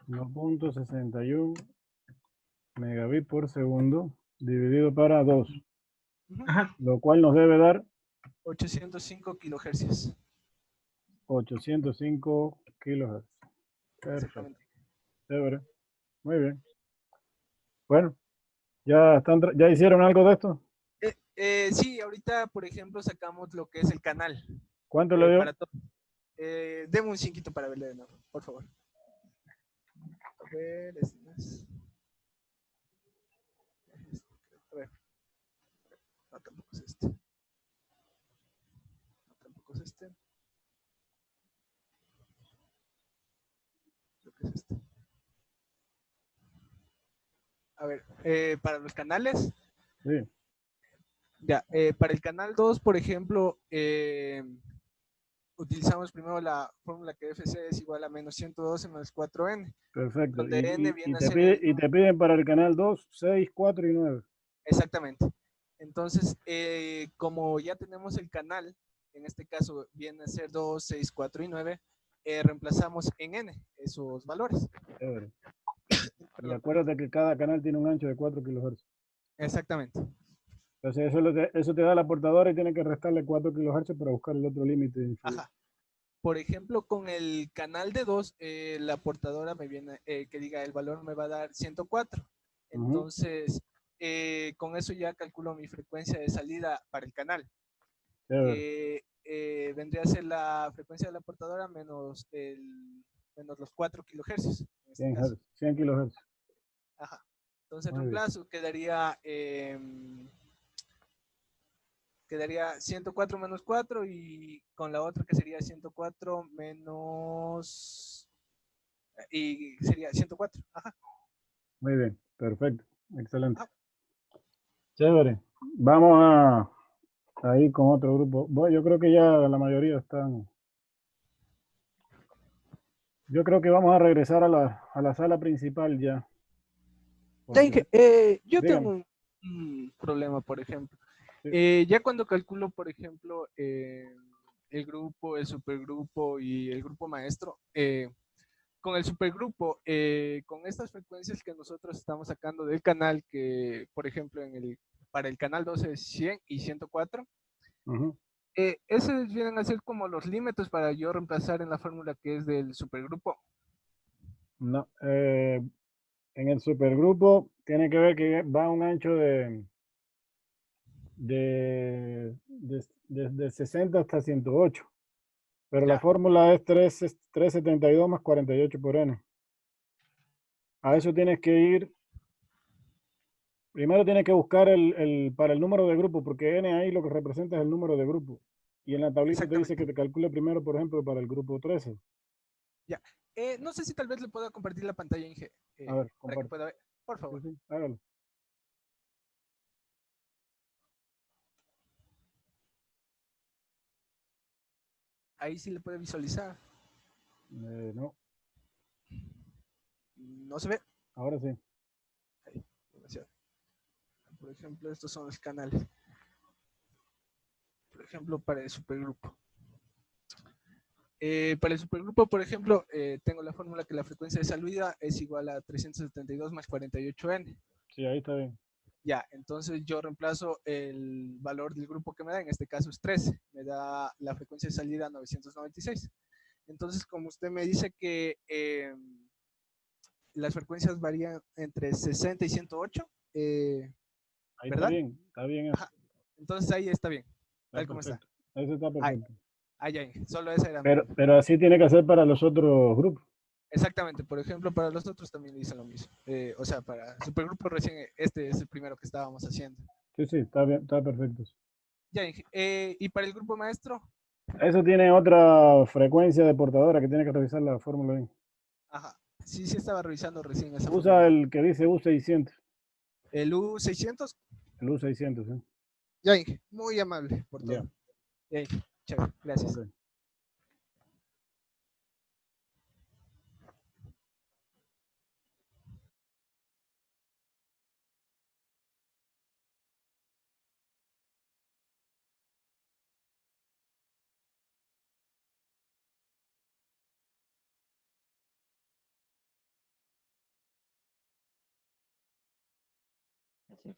1.61 megabits por segundo dividido para 2. Lo cual nos debe dar 805 kilohercios. 805 kilohertz. Perfecto. Chévere. Muy bien. Bueno, ¿ya hicieron algo de esto? Sí, ahorita, por ejemplo, sacamos lo que es el canal. ¿Cuánto le dio? Deme un cinquito para verle de nuevo, por favor. A ver, a ver. No, tampoco es este. No, tampoco es este. Creo que es este. A ver, para los canales. Sí. Ya, para el canal 2, por ejemplo, utilizamos primero la fórmula que FC es igual a menos 112 menos 4N. Perfecto. Donde N viene a ser y te piden para el canal 2, 6, 4 y 9. Exactamente. Entonces, como ya tenemos el canal, en este caso viene a ser 2, 6, 4 y 9, reemplazamos en N esos valores. Y acuérdate que cada canal tiene un ancho de 4 kilohertz. Exactamente. Entonces eso te da la portadora y tiene que restarle 4 kilohertz para buscar el otro límite. Ajá. Por ejemplo, con el canal de 2, la portadora me viene, que diga, el valor me va a dar 104. Entonces, con eso ya calculo mi frecuencia de salida para el canal. Vendría a ser la frecuencia de la portadora menos los 4 kilohercios. 100 kilohertz. Ajá. Entonces, el reemplazo quedaría 104 menos 4 y con la otra que sería 104 menos... y sería 104. Ajá. Muy bien, perfecto, excelente. Chévere. Vamos a ir con otro grupo. Bueno, yo creo que ya la mayoría están... Yo creo que vamos a regresar a la sala principal ya. Yo tengo un problema, por ejemplo. Ya cuando calculo, por ejemplo, el grupo, el supergrupo y el grupo maestro, con el supergrupo, con estas frecuencias que nosotros estamos sacando del canal, que por ejemplo para el canal 12 es 100 y 104, Esos vienen a ser como los límites para yo reemplazar en la fórmula que es del supergrupo. No, en el supergrupo tiene que ver que va a un ancho de 60 hasta 108. Pero la fórmula es 372 más 48 por n. A eso tienes que ir. Primero tienes que buscar para el número de grupo, porque n ahí lo que representa es el número de grupo. Y en la tablita te dice que te calcule primero, por ejemplo, para el grupo 13. Ya. No sé si tal vez le pueda compartir la pantalla, Inge. A ver, para que pueda ver. Por favor. Sí, hágalo. Ahí sí le puede visualizar. No. ¿No se ve? Ahora sí. Ahí, demasiado. Por ejemplo, estos son los canales. Por ejemplo, para el supergrupo. Para el supergrupo, por ejemplo, tengo la fórmula que la frecuencia de salida es igual a 372 más 48n. Sí, ahí está bien. Ya, entonces yo reemplazo el valor del grupo que me da, en este caso es 13, me da la frecuencia de salida 996. Entonces, como usted me dice que las frecuencias varían entre 60 y 108, ahí ¿verdad? Está bien eso. Entonces ahí está bien, tal como está. Eso está perfecto. Ya, solo esa era. Pero así tiene que hacer para los otros grupos. Exactamente, por ejemplo, para los otros también dicen lo mismo. O sea, para supergrupo recién, este es el primero que estábamos haciendo. Sí, está bien, está perfecto. Ya, ¿y para el grupo maestro? Eso tiene otra frecuencia de portadora que tiene que revisar la fórmula bien. Ajá, sí estaba revisando recién esa Usa fórmula. El que dice U600. ¿El U600? El U600, sí. Ya, muy amable por todo. Ya, chévere, gracias.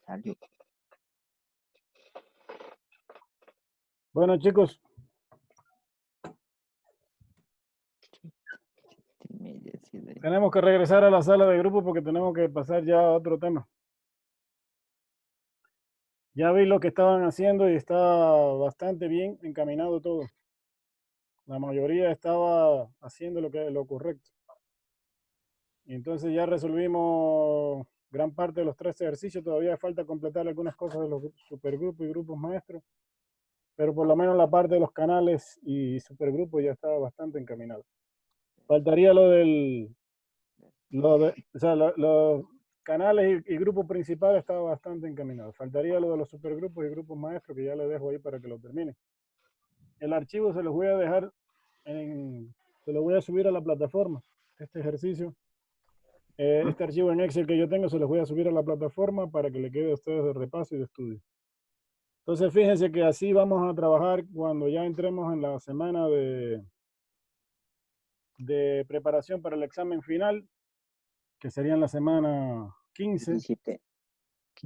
Okay. Bueno, chicos. Tenemos que regresar a la sala de grupo porque tenemos que pasar ya a otro tema. Ya vi lo que estaban haciendo y está bastante bien encaminado todo. La mayoría estaba haciendo lo correcto. Y entonces ya resolvimos gran parte de los 3 ejercicios. Todavía falta completar algunas cosas de los supergrupos y grupos maestros. Pero por lo menos la parte de los canales y supergrupos ya estaba bastante encaminado. Faltaría los canales y grupos principales estaba bastante encaminado. Faltaría lo de los supergrupos y grupos maestros, que ya les dejo ahí para que lo terminen. El archivo se los voy a dejar, se lo voy a subir a la plataforma, este ejercicio. Este archivo en Excel que yo tengo se los voy a subir a la plataforma para que le quede a ustedes de repaso y de estudio. Entonces fíjense que así vamos a trabajar cuando ya entremos en la semana de preparación para el examen final, que sería en la semana 15. 15.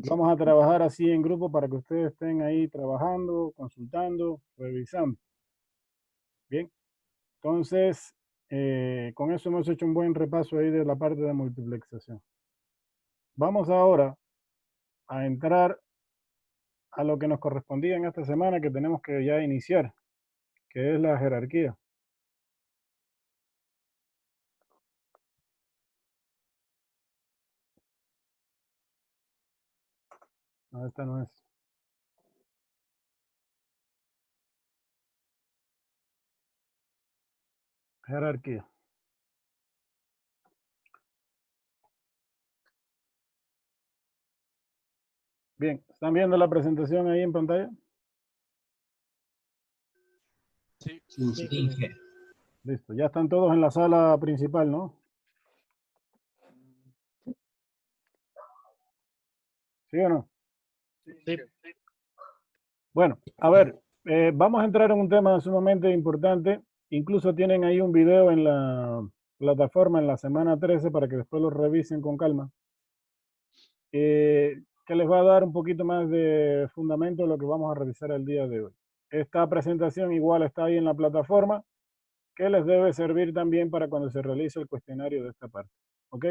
Vamos a trabajar así en grupo para que ustedes estén ahí trabajando, consultando, revisando. Bien, entonces con eso hemos hecho un buen repaso ahí de la parte de multiplexación. Vamos ahora a entrar a lo que nos correspondía en esta semana, que tenemos que ya iniciar, que es la jerarquía. No, esta no es. Jerarquía. Bien, ¿están viendo la presentación ahí en pantalla? Sí. Listo, ya están todos en la sala principal, ¿no? ¿Sí o no? Sí. Bueno, a ver, vamos a entrar en un tema sumamente importante. Incluso tienen ahí un video en la plataforma en la semana 13 para que después lo revisen con calma. Que les va a dar un poquito más de fundamento a lo que vamos a revisar el día de hoy. Esta presentación igual está ahí en la plataforma, que les debe servir también para cuando se realice el cuestionario de esta parte. ¿Ok?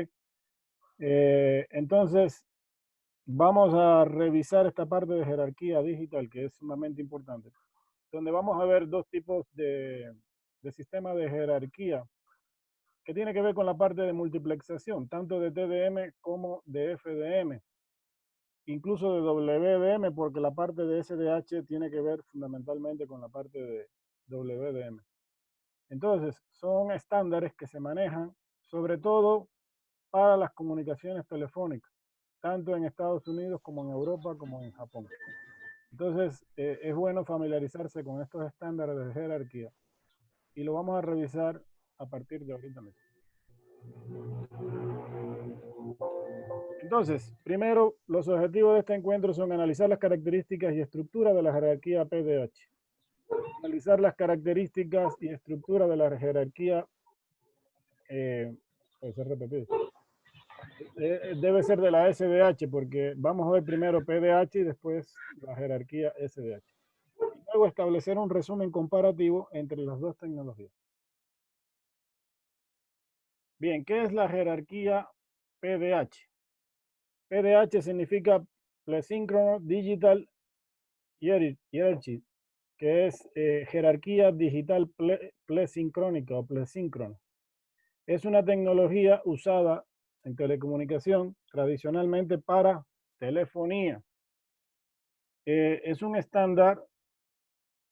Entonces, vamos a revisar esta parte de jerarquía digital, que es sumamente importante, donde vamos a ver dos tipos de sistema de jerarquía que tiene que ver con la parte de multiplexación, tanto de TDM como de FDM, incluso de WDM, porque la parte de SDH tiene que ver fundamentalmente con la parte de WDM. Entonces, son estándares que se manejan sobre todo para las comunicaciones telefónicas, tanto en Estados Unidos como en Europa como en Japón. Entonces, es bueno familiarizarse con estos estándares de jerarquía y lo vamos a revisar a partir de ahorita mismo. Entonces, primero, los objetivos de este encuentro son analizar las características y estructura de la jerarquía PDH. Analizar las características y estructura de la jerarquía, puede ser repetido. Debe ser de la SDH, porque vamos a ver primero PDH y después la jerarquía SDH. Y luego establecer un resumen comparativo entre las dos tecnologías. Bien, ¿qué es la jerarquía PDH? PDH significa Plesíncrono Digital Hierarchy, que es jerarquía digital plesincrónica o plesíncrona. Es una tecnología usada en telecomunicación tradicionalmente para telefonía. Es un estándar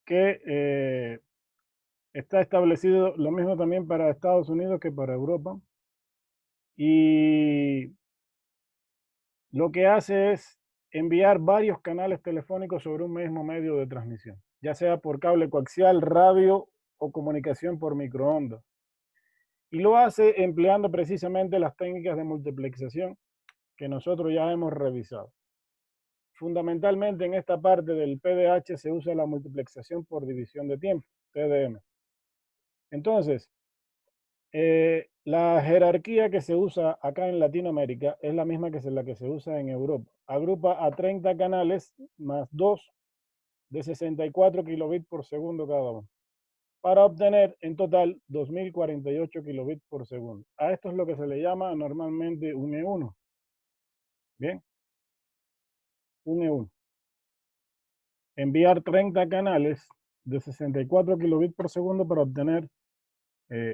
que está establecido lo mismo también para Estados Unidos que para Europa. Y lo que hace es enviar varios canales telefónicos sobre un mismo medio de transmisión, ya sea por cable coaxial, radio o comunicación por microondas. Y lo hace empleando precisamente las técnicas de multiplexación que nosotros ya hemos revisado. Fundamentalmente en esta parte del PDH se usa la multiplexación por división de tiempo, TDM. Entonces, la jerarquía que se usa acá en Latinoamérica es la misma que la que se usa en Europa. Agrupa a 30 canales más 2 de 64 kilobits por segundo cada uno, para obtener en total 2048 kilobits por segundo. A esto es lo que se le llama normalmente un E1. Bien, un E1. Enviar 30 canales de 64 kilobits por segundo para obtener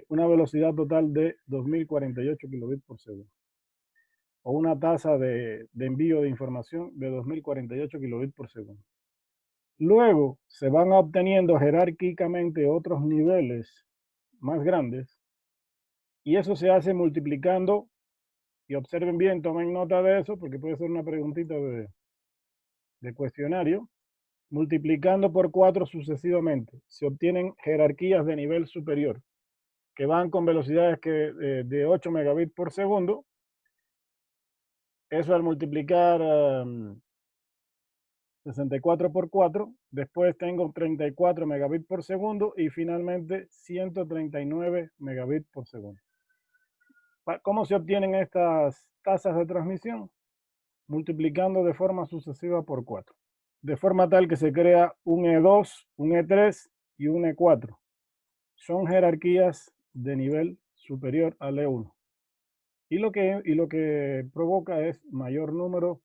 una velocidad total de 2048 kilobits por segundo. O una tasa de envío de información de 2048 kilobits por segundo. Luego se van obteniendo jerárquicamente otros niveles más grandes y eso se hace multiplicando, y observen bien, tomen nota de eso porque puede ser una preguntita de cuestionario, multiplicando por 4 sucesivamente. Se obtienen jerarquías de nivel superior que van con velocidades de 8 megabits por segundo. Eso al multiplicar 64 por 4, después tengo 34 megabits por segundo y finalmente 139 megabits por segundo. ¿Cómo se obtienen estas tasas de transmisión? Multiplicando de forma sucesiva por 4. De forma tal que se crea un E2, un E3 y un E4. Son jerarquías de nivel superior al E1. Y lo que provoca es mayor número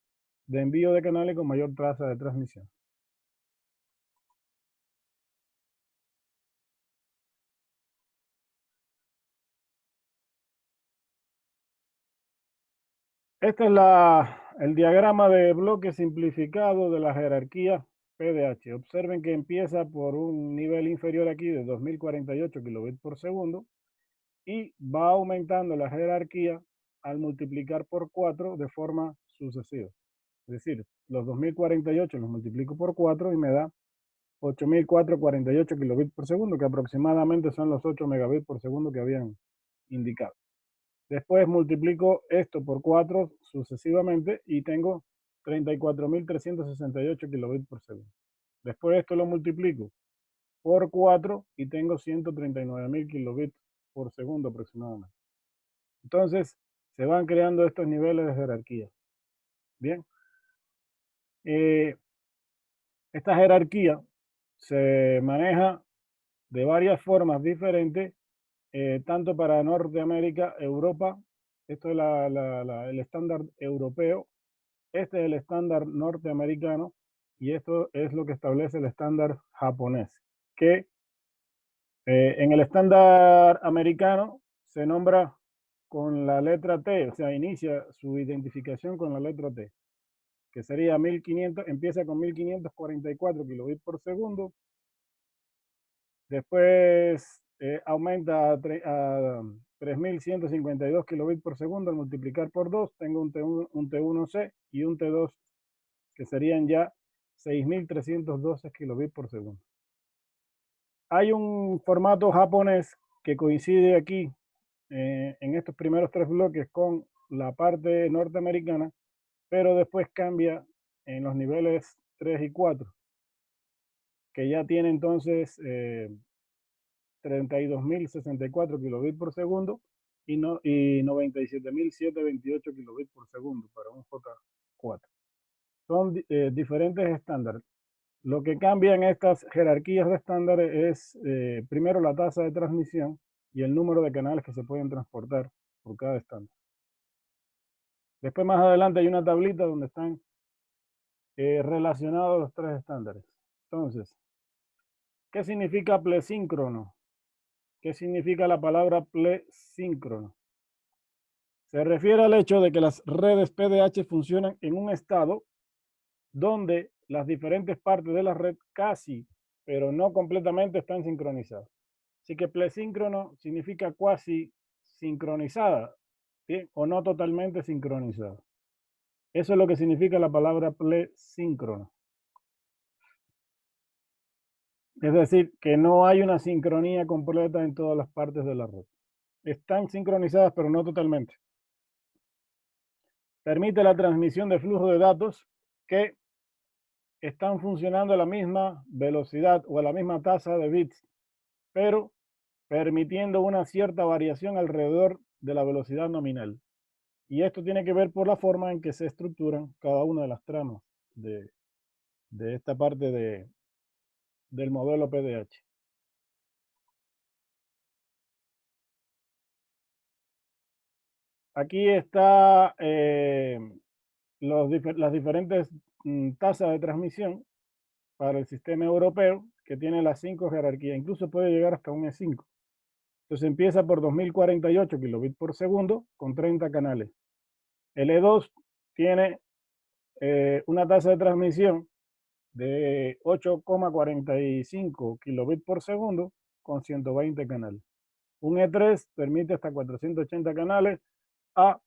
de envío de canales con mayor tasa de transmisión. Este es el diagrama de bloque simplificado de la jerarquía PDH. Observen que empieza por un nivel inferior aquí de 2048 kilobits por segundo y va aumentando la jerarquía al multiplicar por 4 de forma sucesiva. Es decir, los 2048 los multiplico por 4 y me da 8448 kilobits por segundo, que aproximadamente son los 8 megabits por segundo que habían indicado. Después multiplico esto por 4 sucesivamente y tengo 34.368 kilobits por segundo. Después esto lo multiplico por 4 y tengo 139.000 kilobits por segundo aproximadamente. Entonces, se van creando estos niveles de jerarquía. Bien. Esta jerarquía se maneja de varias formas diferentes, tanto para Norteamérica, Europa. Esto es el estándar europeo. Este es el estándar norteamericano y esto es lo que establece el estándar japonés, que en el estándar americano se nombra con la letra T, o sea, inicia su identificación con la letra T, que sería 1500, empieza con 1544 kilobits por segundo, después aumenta a 3152 kilobits por segundo. Al multiplicar por 2, tengo un T1C y un T2, que serían ya 6312 kilobits por segundo. Hay un formato japonés que coincide aquí en estos primeros 3 bloques con la parte norteamericana, pero después cambia en los niveles 3 y 4, que ya tiene entonces 32.064 kilobits por segundo y 97.728 kilobits por segundo para un J4. Son diferentes estándares. Lo que cambia en estas jerarquías de estándares es primero la tasa de transmisión y el número de canales que se pueden transportar por cada estándar. Después más adelante hay una tablita donde están relacionados los 3 estándares. Entonces, ¿qué significa plesíncrono? ¿Qué significa la palabra plesíncrono? Se refiere al hecho de que las redes PDH funcionan en un estado donde las diferentes partes de la red casi, pero no completamente, están sincronizadas. Así que plesíncrono significa cuasi sincronizada, ¿sí? O no totalmente sincronizada. Eso es lo que significa la palabra plesíncrono. Es decir, que no hay una sincronía completa en todas las partes de la red. Están sincronizadas, pero no totalmente. Permite la transmisión de flujo de datos que están funcionando a la misma velocidad o a la misma tasa de bits, pero permitiendo una cierta variación alrededor de la velocidad nominal. Y esto tiene que ver por la forma en que se estructuran cada una de las tramas de esta parte del modelo PDH. Aquí está las diferentes tasas de transmisión para el sistema europeo, que tiene las 5 jerarquías, incluso puede llegar hasta un E5. Entonces empieza por 2048 kilobits por segundo con 30 canales. El E2 tiene una tasa de transmisión de 8,45 kilobits por segundo con 120 canales. Un E3 permite hasta 480 canales a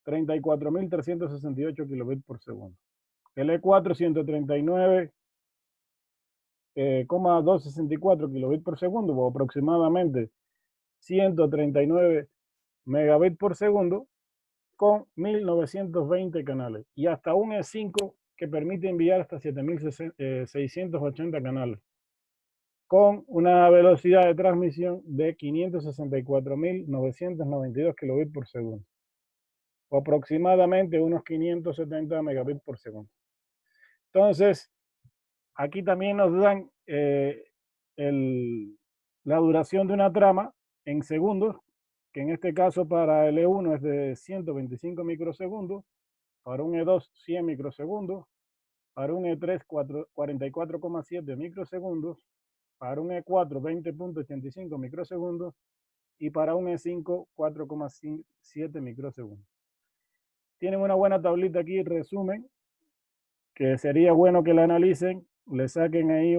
34.368 kilobits por segundo. El E4 139,264 kilobits por segundo, o aproximadamente 139 megabits por segundo, con 1920 canales, y hasta un E5 que permite enviar hasta 7680 canales, con una velocidad de transmisión de 564.992 kilobits por segundo, o aproximadamente unos 570 megabits por segundo. Entonces, aquí también nos dan la duración de una trama en segundos, que en este caso para el E1 es de 125 microsegundos, para un E2 100 microsegundos, para un E3 44,7 microsegundos, para un E4 20.85 microsegundos y para un E5 4,7 microsegundos. Tienen una buena tablita aquí, resumen, que sería bueno que la analicen, le saquen ahí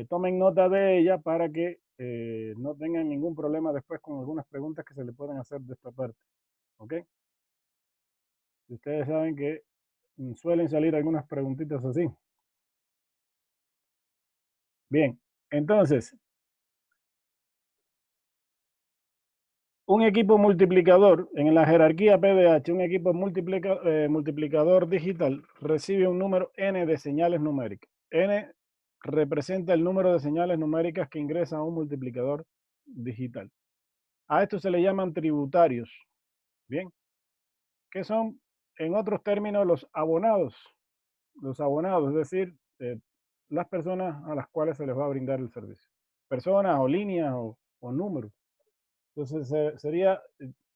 tomen nota de ella para que no tengan ningún problema después con algunas preguntas que se le puedan hacer de esta parte. ¿Ok? Ustedes saben que suelen salir algunas preguntitas así. Bien, entonces, un equipo multiplicador, en la jerarquía PDH, un equipo multiplicador digital recibe un número n de señales numéricas. N representa el número de señales numéricas que ingresan a un multiplicador digital. A esto se le llaman tributarios. Bien, ¿qué son? En otros términos, los abonados. Los abonados, es decir, las personas a las cuales se les va a brindar el servicio. Personas o líneas o números. Entonces sería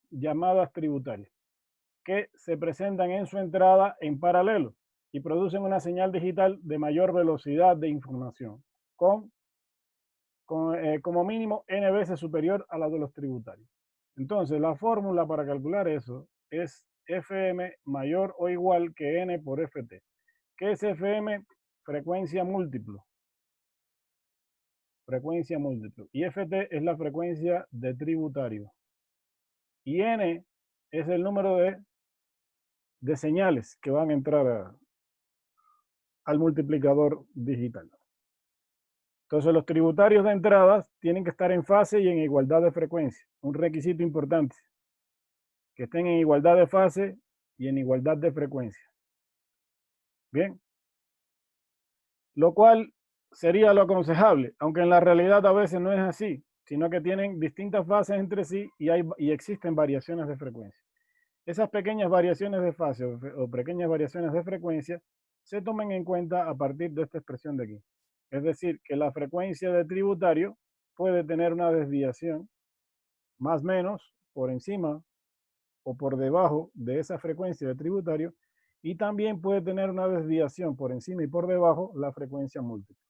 llamadas tributarias que se presentan en su entrada en paralelo y producen una señal digital de mayor velocidad de información como mínimo n veces superior a la de los tributarios. Entonces, la fórmula para calcular eso es FM mayor o igual que N por FT. ¿Qué es FM? Frecuencia múltiplo. Frecuencia múltiplo. Y FT es la frecuencia de tributario. Y N es el número de señales que van a entrar al multiplicador digital. Entonces, los tributarios de entradas tienen que estar en fase y en igualdad de frecuencia. Un requisito importante. Que estén en igualdad de fase y en igualdad de frecuencia. Bien. Lo cual sería lo aconsejable, aunque en la realidad a veces no es así, sino que tienen distintas fases entre sí y existen variaciones de frecuencia. Esas pequeñas variaciones de fase o pequeñas variaciones de frecuencia se tomen en cuenta a partir de esta expresión de aquí. Es decir, que la frecuencia de tributario puede tener una desviación más o menos por encima o por debajo de esa frecuencia de tributario y también puede tener una desviación por encima y por debajo la frecuencia múltiple.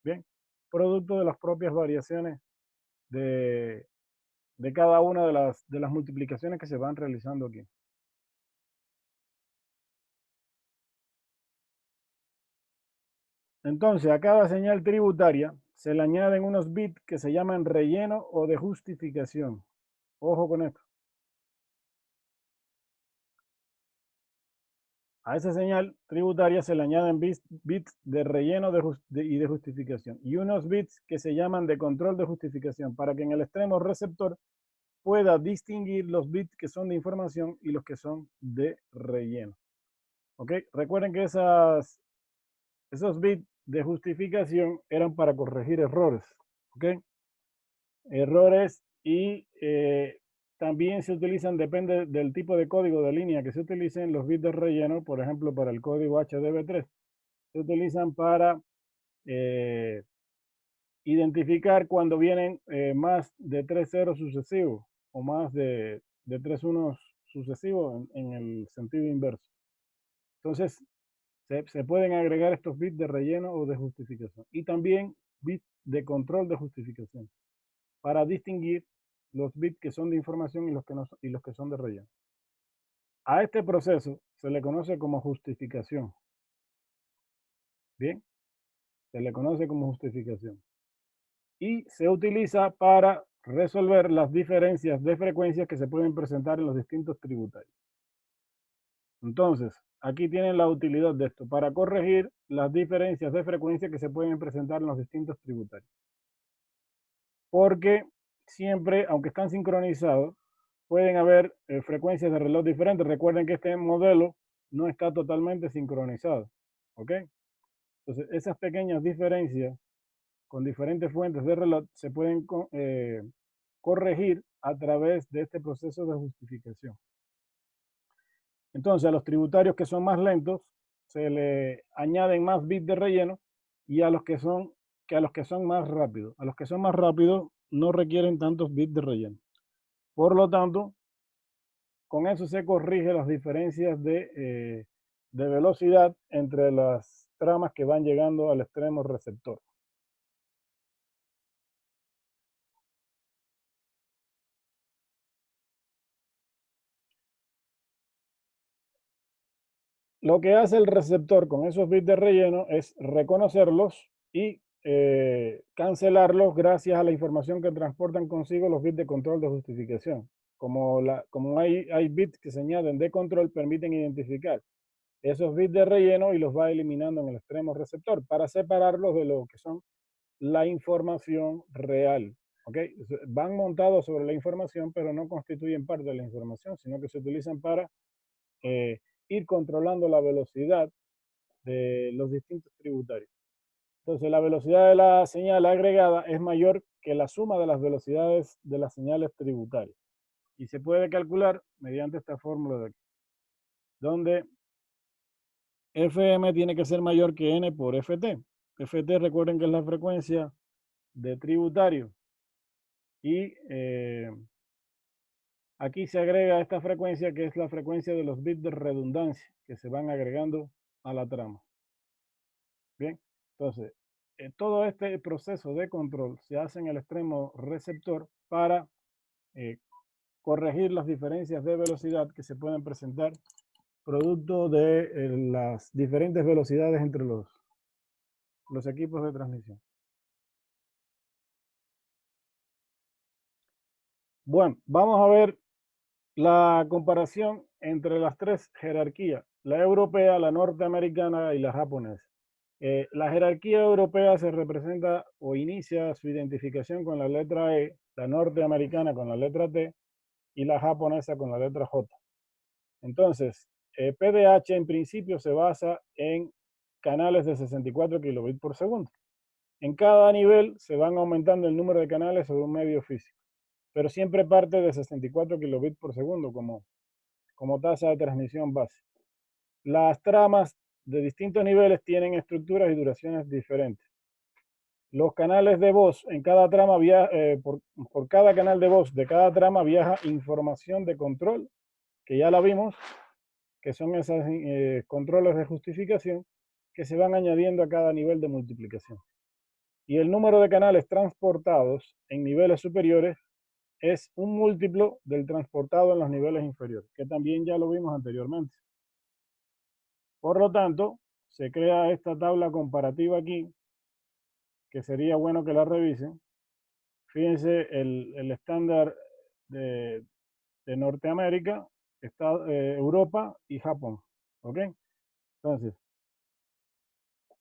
Bien, producto de las propias variaciones de cada una de las multiplicaciones que se van realizando aquí. Entonces, a cada señal tributaria se le añaden unos bits que se llaman relleno o de justificación. Ojo con esto. A esa señal tributaria se le añaden bits de relleno y de justificación. Y unos bits que se llaman de control de justificación, para que en el extremo receptor pueda distinguir los bits que son de información y los que son de relleno. ¿Ok? Recuerden que esos bits de justificación eran para corregir errores. ¿Ok? Errores y también se utilizan, depende del tipo de código de línea que se utilicen, los bits de relleno, por ejemplo, para el código HDB3. Se utilizan para identificar cuando vienen más de 3 ceros sucesivos o más de 3 unos sucesivos en el sentido inverso. Entonces, se pueden agregar estos bits de relleno o de justificación. Y también bits de control de justificación para distinguir los bits que son de información y los que son de relleno. A este proceso se le conoce como justificación. Bien, se le conoce como justificación. Y se utiliza para resolver las diferencias de frecuencias que se pueden presentar en los distintos tributarios. Entonces, aquí tienen la utilidad de esto, para corregir las diferencias de frecuencia que se pueden presentar en los distintos tributarios. Porque siempre, aunque están sincronizados, pueden haber frecuencias de reloj diferentes. Recuerden que este modelo no está totalmente sincronizado. ¿Ok? Entonces, esas pequeñas diferencias con diferentes fuentes de reloj se pueden corregir a través de este proceso de justificación. Entonces, a los tributarios que son más lentos se le añaden más bits de relleno y a los que son más rápidos. A los que son más rápidos no requieren tantos bits de relleno. Por lo tanto, con eso se corrige las diferencias de velocidad entre las tramas que van llegando al extremo receptor. Lo que hace el receptor con esos bits de relleno es reconocerlos y cancelarlos gracias a la información que transportan consigo los bits de control de justificación. Como hay bits que se añaden de control, permiten identificar esos bits de relleno y los va eliminando en el extremo receptor para separarlos de lo que son la información real. ¿Okay? Van montados sobre la información, pero no constituyen parte de la información, sino que se utilizan para ir controlando la velocidad de los distintos tributarios. Entonces, la velocidad de la señal agregada es mayor que la suma de las velocidades de las señales tributarias. Y se puede calcular mediante esta fórmula de aquí, donde FM tiene que ser mayor que N por FT. FT, recuerden que es la frecuencia de tributario. Y aquí se agrega esta frecuencia, que es la frecuencia de los bits de redundancia que se van agregando a la trama. Bien, entonces, todo este proceso de control se hace en el extremo receptor para corregir las diferencias de velocidad que se pueden presentar producto de las diferentes velocidades entre los equipos de transmisión. Bueno, vamos a ver la comparación entre las tres jerarquías, la europea, la norteamericana y la japonesa. La jerarquía europea se representa o inicia su identificación con la letra E, la norteamericana con la letra T y la japonesa con la letra J. Entonces, PDH en principio se basa en canales de 64 kilobits por segundo. En cada nivel se van aumentando el número de canales sobre un medio físico, pero siempre parte de 64 kilobits por segundo como tasa de transmisión base. Las tramas de distintos niveles tienen estructuras y duraciones diferentes. Los canales de voz en cada trama, por cada canal de voz de cada trama viaja información de control, que ya la vimos, que son esos controles de justificación que se van añadiendo a cada nivel de multiplicación. Y el número de canales transportados en niveles superiores es un múltiplo del transportado en los niveles inferiores, que también ya lo vimos anteriormente. Por lo tanto, se crea esta tabla comparativa aquí, que sería bueno que la revisen. Fíjense el estándar de Norteamérica, Europa y Japón. ¿Ok? Entonces,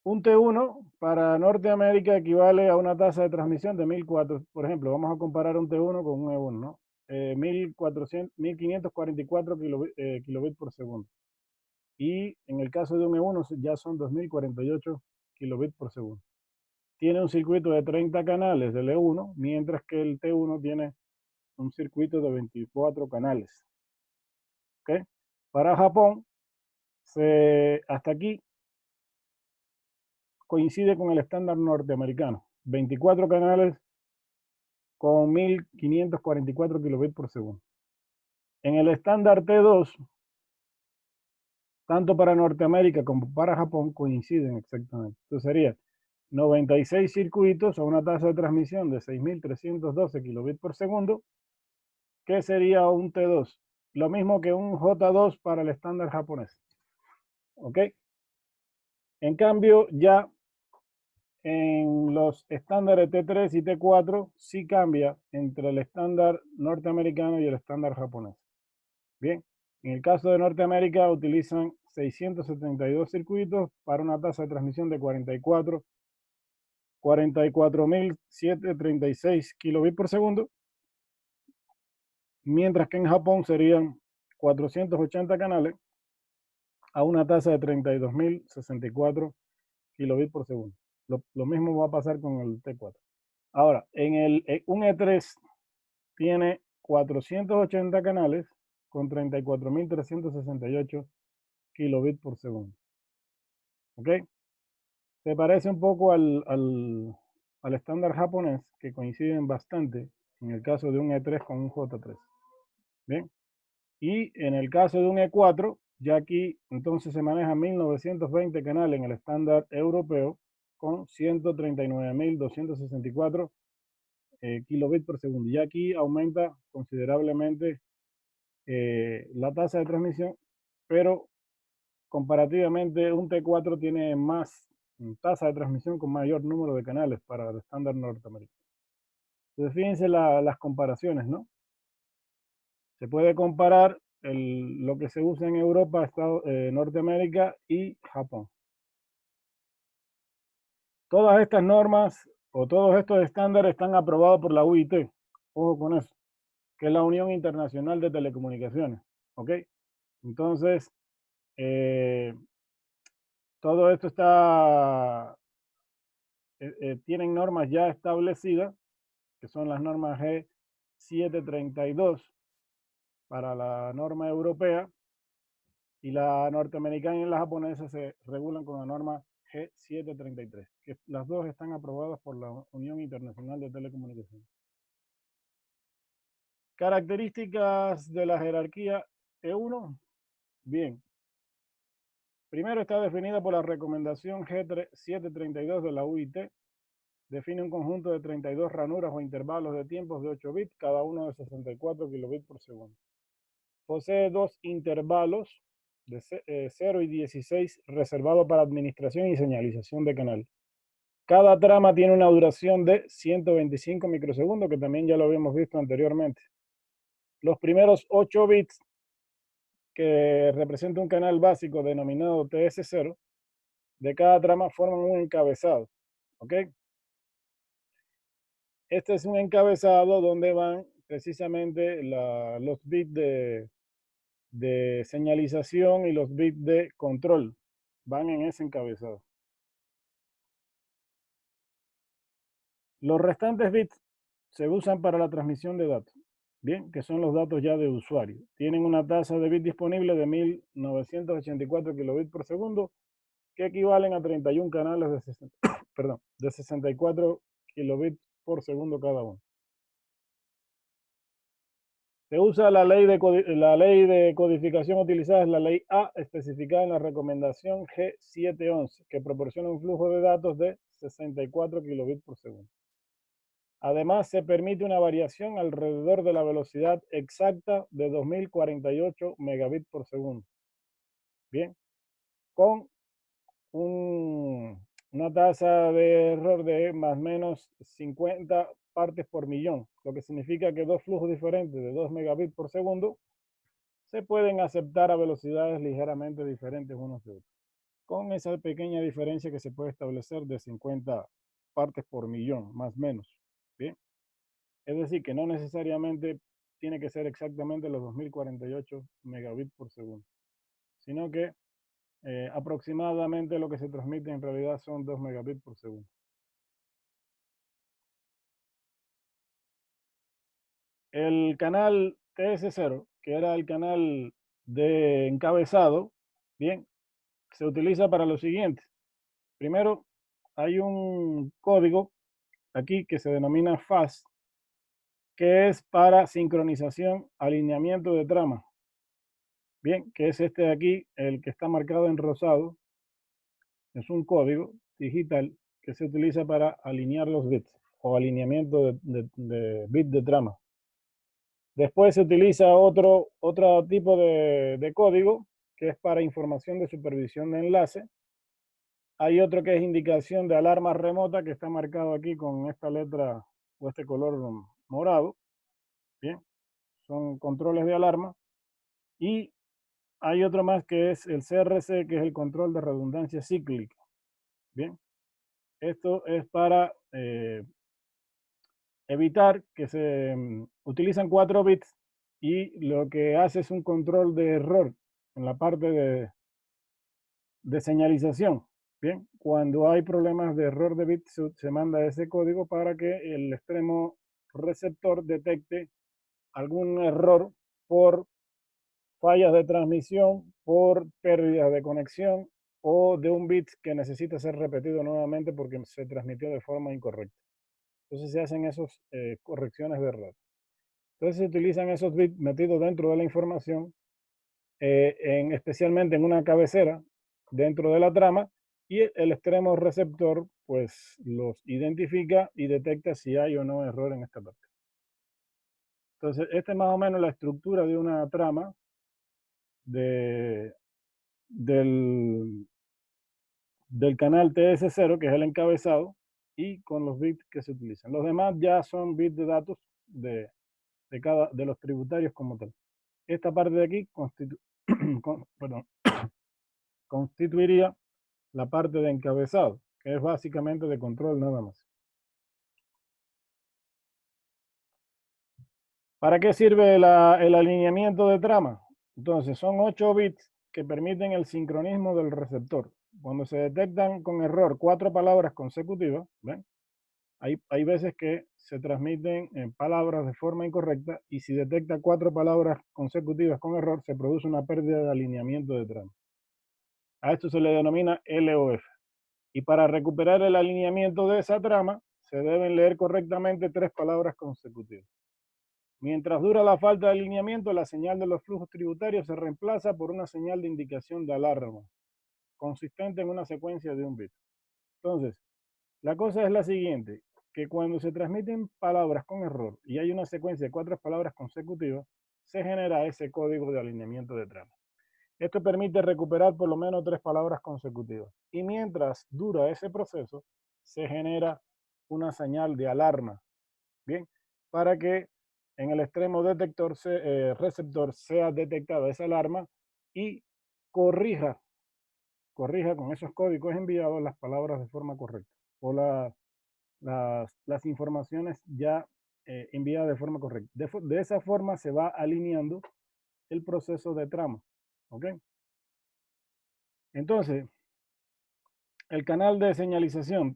un T1 para Norteamérica equivale a una tasa de transmisión de 1400. Por ejemplo, vamos a comparar un T1 con un E1, ¿no? 1544 kilobits por segundo. Y en el caso de un E1 ya son 2048 kilobits por segundo. Tiene un circuito de 30 canales del E1, mientras que el T1 tiene un circuito de 24 canales. ¿Okay? Para Japón, hasta aquí coincide con el estándar norteamericano. 24 canales con 1544 kilobits por segundo. En el estándar T2, tanto para Norteamérica como para Japón coinciden exactamente. Entonces sería 96 circuitos a una tasa de transmisión de 6312 kilobits por segundo, que sería un T2. Lo mismo que un J2 para el estándar japonés. ¿Ok? En cambio, ya en los estándares T3 y T4 sí cambia entre el estándar norteamericano y el estándar japonés. Bien, en el caso de Norteamérica utilizan 672 circuitos para una tasa de transmisión de 44.736 kilobits por segundo, mientras que en Japón serían 480 canales a una tasa de 32.064 kilobits por segundo. Lo mismo va a pasar con el T4. Ahora, un E3 tiene 480 canales con 34.368 kilobits por segundo. ¿Ok? Se parece un poco al estándar japonés, que coinciden bastante en el caso de un E3 con un J3. Bien. Y en el caso de un E4, ya aquí entonces se maneja 1920 canales en el estándar europeo con 139.264 kilobits por segundo. Y aquí aumenta considerablemente la tasa de transmisión, pero comparativamente un T4 tiene más tasa de transmisión con mayor número de canales para el estándar norteamericano. Entonces fíjense las comparaciones, ¿no? Se puede comparar lo que se usa en Europa, Norteamérica y Japón. Todas estas normas o todos estos estándares están aprobados por la UIT. Ojo con eso, que es la Unión Internacional de Telecomunicaciones. ¿Ok? Entonces, todo esto tienen normas ya establecidas, que son las normas G732 para la norma europea, y la norteamericana y la japonesa se regulan con la norma G733, que las dos están aprobadas por la Unión Internacional de Telecomunicaciones. Características de la jerarquía E1. Bien. Primero está definida por la recomendación G732 de la UIT. Define un conjunto de 32 ranuras o intervalos de tiempos de 8 bits, cada uno de 64 kilobits por segundo. Posee dos intervalos de 0 y 16 reservados para administración y señalización de canal. Cada trama tiene una duración de 125 microsegundos, que también ya lo habíamos visto anteriormente. Los primeros 8 bits que representa un canal básico denominado TS0 de cada trama forman un encabezado. ¿Ok? Este es un encabezado donde van precisamente los bits de señalización y los bits de control. Van en ese encabezado. Los restantes bits se usan para la transmisión de datos. Bien, que son los datos ya de usuario. Tienen una tasa de bits disponible de 1984 kilobits por segundo, que equivalen a 31 canales de 64 kilobits por segundo cada uno. Se usa la ley de codificación utilizada, es la ley A, especificada en la recomendación G711, que proporciona un flujo de datos de 64 kilobits por segundo. Además, se permite una variación alrededor de la velocidad exacta de 2048 megabits por segundo. Bien, con una tasa de error de más o menos 50 partes por millón, lo que significa que dos flujos diferentes de 2 megabits por segundo se pueden aceptar a velocidades ligeramente diferentes unos de otros, con esa pequeña diferencia que se puede establecer de 50 partes por millón, más o menos. Bien. Es decir, que no necesariamente tiene que ser exactamente los 2048 megabits por segundo, sino que aproximadamente lo que se transmite en realidad son 2 megabits por segundo. El canal TS0, que era el canal de encabezado, bien, se utiliza para lo siguiente. Primero, hay un código aquí que se denomina FAS, que es para sincronización, alineamiento de trama. Bien, que es este de aquí, el que está marcado en rosado. Es un código digital que se utiliza para alinear los bits o alineamiento de bits de trama. Después se utiliza otro tipo de código que es para información de supervisión de enlace. Hay otro que es indicación de alarma remota, que está marcado aquí con esta letra o este color morado. Bien, son controles de alarma. Y hay otro más que es el CRC, que es el control de redundancia cíclica. Bien, esto es para evitar que se utilizan 4 bits y lo que hace es un control de error en la parte de señalización. Bien, cuando hay problemas de error de bits se manda ese código para que el extremo receptor detecte algún error por fallas de transmisión, por pérdidas de conexión o de un bit que necesita ser repetido nuevamente porque se transmitió de forma incorrecta. Entonces se hacen esas correcciones de error. Entonces se utilizan esos bits metidos dentro de la información, especialmente en una cabecera dentro de la trama, y el extremo receptor pues los identifica y detecta si hay o no error en esta parte. Entonces, esta es más o menos la estructura de una trama del canal TS0, que es el encabezado, y con los bits que se utilizan. Los demás ya son bits de datos de los tributarios como tal. Esta parte de aquí constituiría la parte de encabezado, que es básicamente de control nada más. ¿Para qué sirve el alineamiento de trama? Entonces, son 8 bits que permiten el sincronismo del receptor. Cuando se detectan con error 4 palabras consecutivas, ¿ven? Hay veces que se transmiten palabras de forma incorrecta y si detecta 4 palabras consecutivas con error, se produce una pérdida de alineamiento de trama. A esto se le denomina LOF. Y para recuperar el alineamiento de esa trama, se deben leer correctamente 3 palabras consecutivas. Mientras dura la falta de alineamiento, la señal de los flujos tributarios se reemplaza por una señal de indicación de alarma, consistente en una secuencia de 1 bit. Entonces, la cosa es la siguiente, que cuando se transmiten palabras con error y hay una secuencia de 4 palabras consecutivas, se genera ese código de alineamiento de trama. Esto permite recuperar por lo menos 3 palabras consecutivas. Y mientras dura ese proceso, se genera una señal de alarma, ¿bien? Para que en el extremo receptor sea detectada esa alarma y corrija con esos códigos enviados las palabras de forma correcta o las informaciones ya enviadas de forma correcta. De esa forma se va alineando el proceso de trama. ¿Ok? Entonces, el canal de señalización,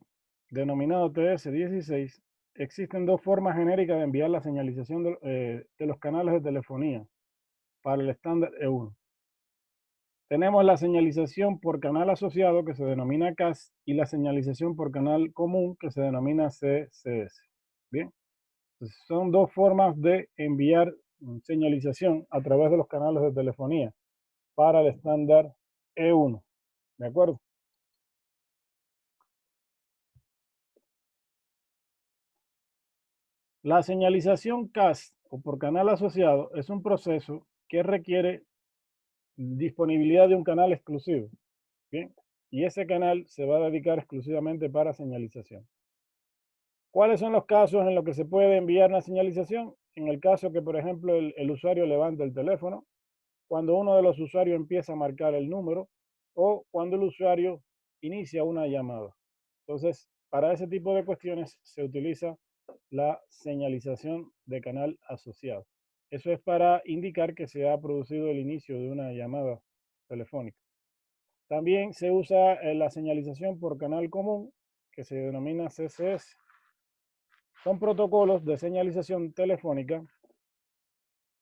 denominado TS16, existen 2 formas genéricas de enviar la señalización de los canales de telefonía para el estándar E1. Tenemos la señalización por canal asociado, que se denomina CAS, y la señalización por canal común, que se denomina CCS. Bien, entonces, son 2 formas de enviar señalización a través de los canales de telefonía para el estándar E1. ¿De acuerdo? La señalización CAS o por canal asociado es un proceso que requiere disponibilidad de un canal exclusivo. Bien, y ese canal se va a dedicar exclusivamente para señalización. ¿Cuáles son los casos en los que se puede enviar una señalización? En el caso que, por ejemplo, el usuario levanta el teléfono, cuando uno de los usuarios empieza a marcar el número o cuando el usuario inicia una llamada. Entonces, para ese tipo de cuestiones se utiliza la señalización de canal asociado. Eso es para indicar que se ha producido el inicio de una llamada telefónica. También se usa la señalización por canal común, que se denomina CCS. Son protocolos de señalización telefónica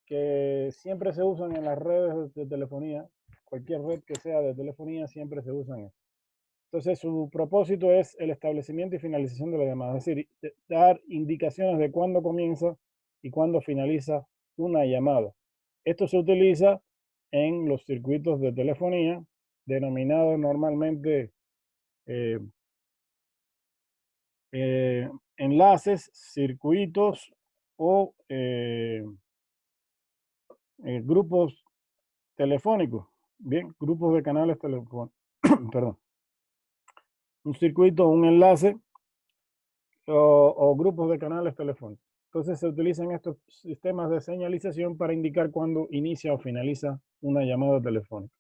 que siempre se usan en las redes de telefonía. Cualquier red que sea de telefonía siempre se usan. Entonces, su propósito es el establecimiento y finalización de la llamada, es decir, dar indicaciones de cuándo comienza y cuándo finaliza una llamada. Esto se utiliza en los circuitos de telefonía, denominados normalmente enlaces, circuitos o grupos telefónicos. Bien, grupos de canales telefónicos. Perdón. Un circuito, un enlace o grupos de canales telefónicos. Entonces se utilizan estos sistemas de señalización para indicar cuándo inicia o finaliza una llamada telefónica.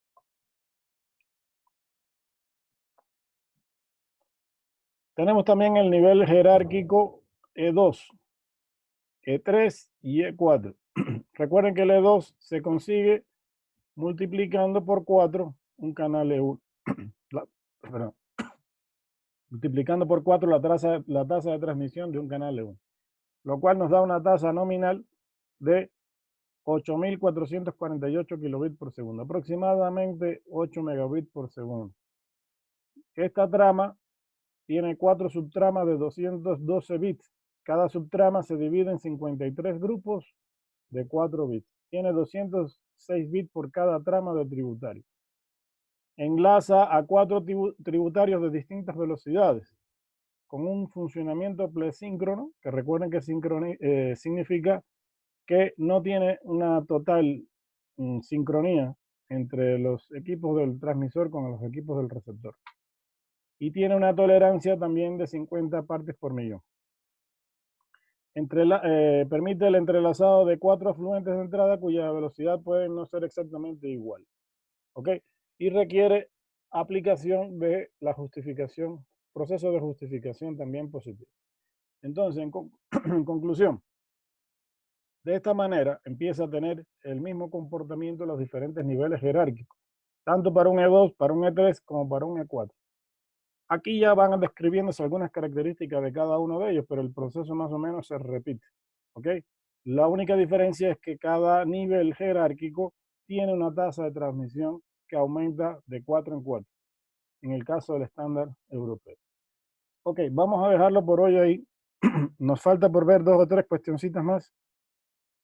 Tenemos también el nivel jerárquico E2, E3 y E4. Recuerden que el E2 se consigue multiplicando por 4 un canal E1. Perdón. Multiplicando por 4 la tasa de transmisión de un canal E1, lo cual nos da una tasa nominal de 8.448 kilobits por segundo, aproximadamente 8 megabits por segundo. Esta trama tiene 4 subtramas de 212 bits. Cada subtrama se divide en 53 grupos de 4 bits. Tiene 206 bits por cada trama de tributario. Enlaza a 4 tributarios de distintas velocidades, con un funcionamiento plesíncrono, que recuerden que significa que no tiene una total sincronía entre los equipos del transmisor con los equipos del receptor. Y tiene una tolerancia también de 50 partes por millón. Permite el entrelazado de 4 afluentes de entrada cuya velocidad puede no ser exactamente igual. ¿Ok? Y requiere aplicación de la justificación, proceso de justificación también positivo. Entonces, en conclusión, de esta manera empieza a tener el mismo comportamiento en los diferentes niveles jerárquicos, tanto para un E2, para un E3, como para un E4. Aquí ya van describiéndose algunas características de cada uno de ellos, pero el proceso más o menos se repite. ¿Ok? La única diferencia es que cada nivel jerárquico tiene una tasa de transmisión que aumenta de 4 en 4. en el caso del estándar europeo. Ok, vamos a dejarlo por hoy ahí. Nos falta por ver 2 o 3 cuestioncitas más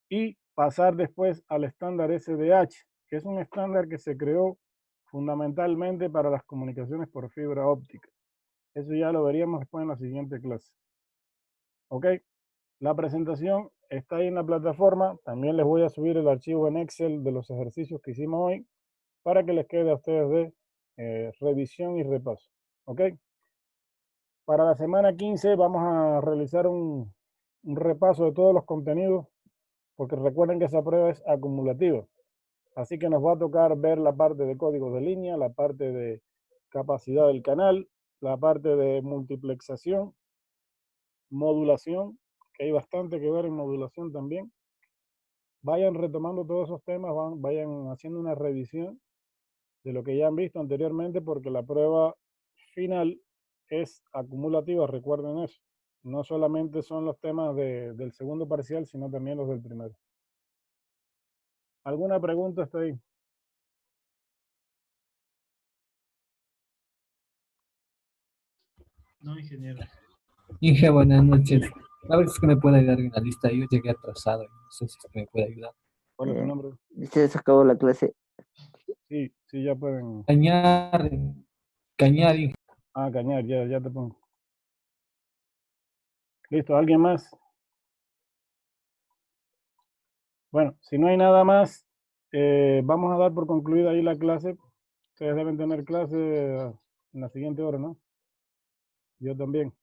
y pasar después al estándar SDH, que es un estándar que se creó fundamentalmente para las comunicaciones por fibra óptica. Eso ya lo veríamos después en la siguiente clase. Ok, la presentación está ahí en la plataforma. También les voy a subir el archivo en Excel de los ejercicios que hicimos hoy para que les quede a ustedes de revisión y repaso. Ok. Para la semana 15 vamos a realizar un repaso de todos los contenidos, porque recuerden que esa prueba es acumulativa. Así que nos va a tocar ver la parte de códigos de línea, la parte de capacidad del canal, la parte de multiplexación, modulación, que hay bastante que ver en modulación también. Vayan retomando todos esos temas, vayan haciendo una revisión de lo que ya han visto anteriormente, porque la prueba final es acumulativa, recuerden eso. No solamente son los temas del segundo parcial, sino también los del primero. ¿Alguna pregunta hasta ahí? No, ingeniero. Inge, buenas noches. A ver si es que me puede ayudar en la lista. Yo llegué atrasado y no sé si es que me puede ayudar. ¿Cuál es tu nombre? ¿Se acabó la clase? Sí, sí, ya pueden. Cañar, Inge. Ah, Cañar, ya te pongo. Listo, ¿alguien más? Bueno, si no hay nada más, vamos a dar por concluida ahí la clase. Ustedes deben tener clase en la siguiente hora, ¿no? Yo también.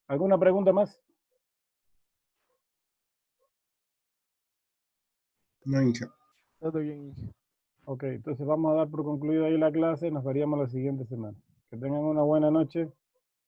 ¿Alguna pregunta más? No, Inge. Todo bien, Inge. Ok, entonces vamos a dar por concluida ahí la clase. Nos veríamos la siguiente semana. Que tengan una buena noche.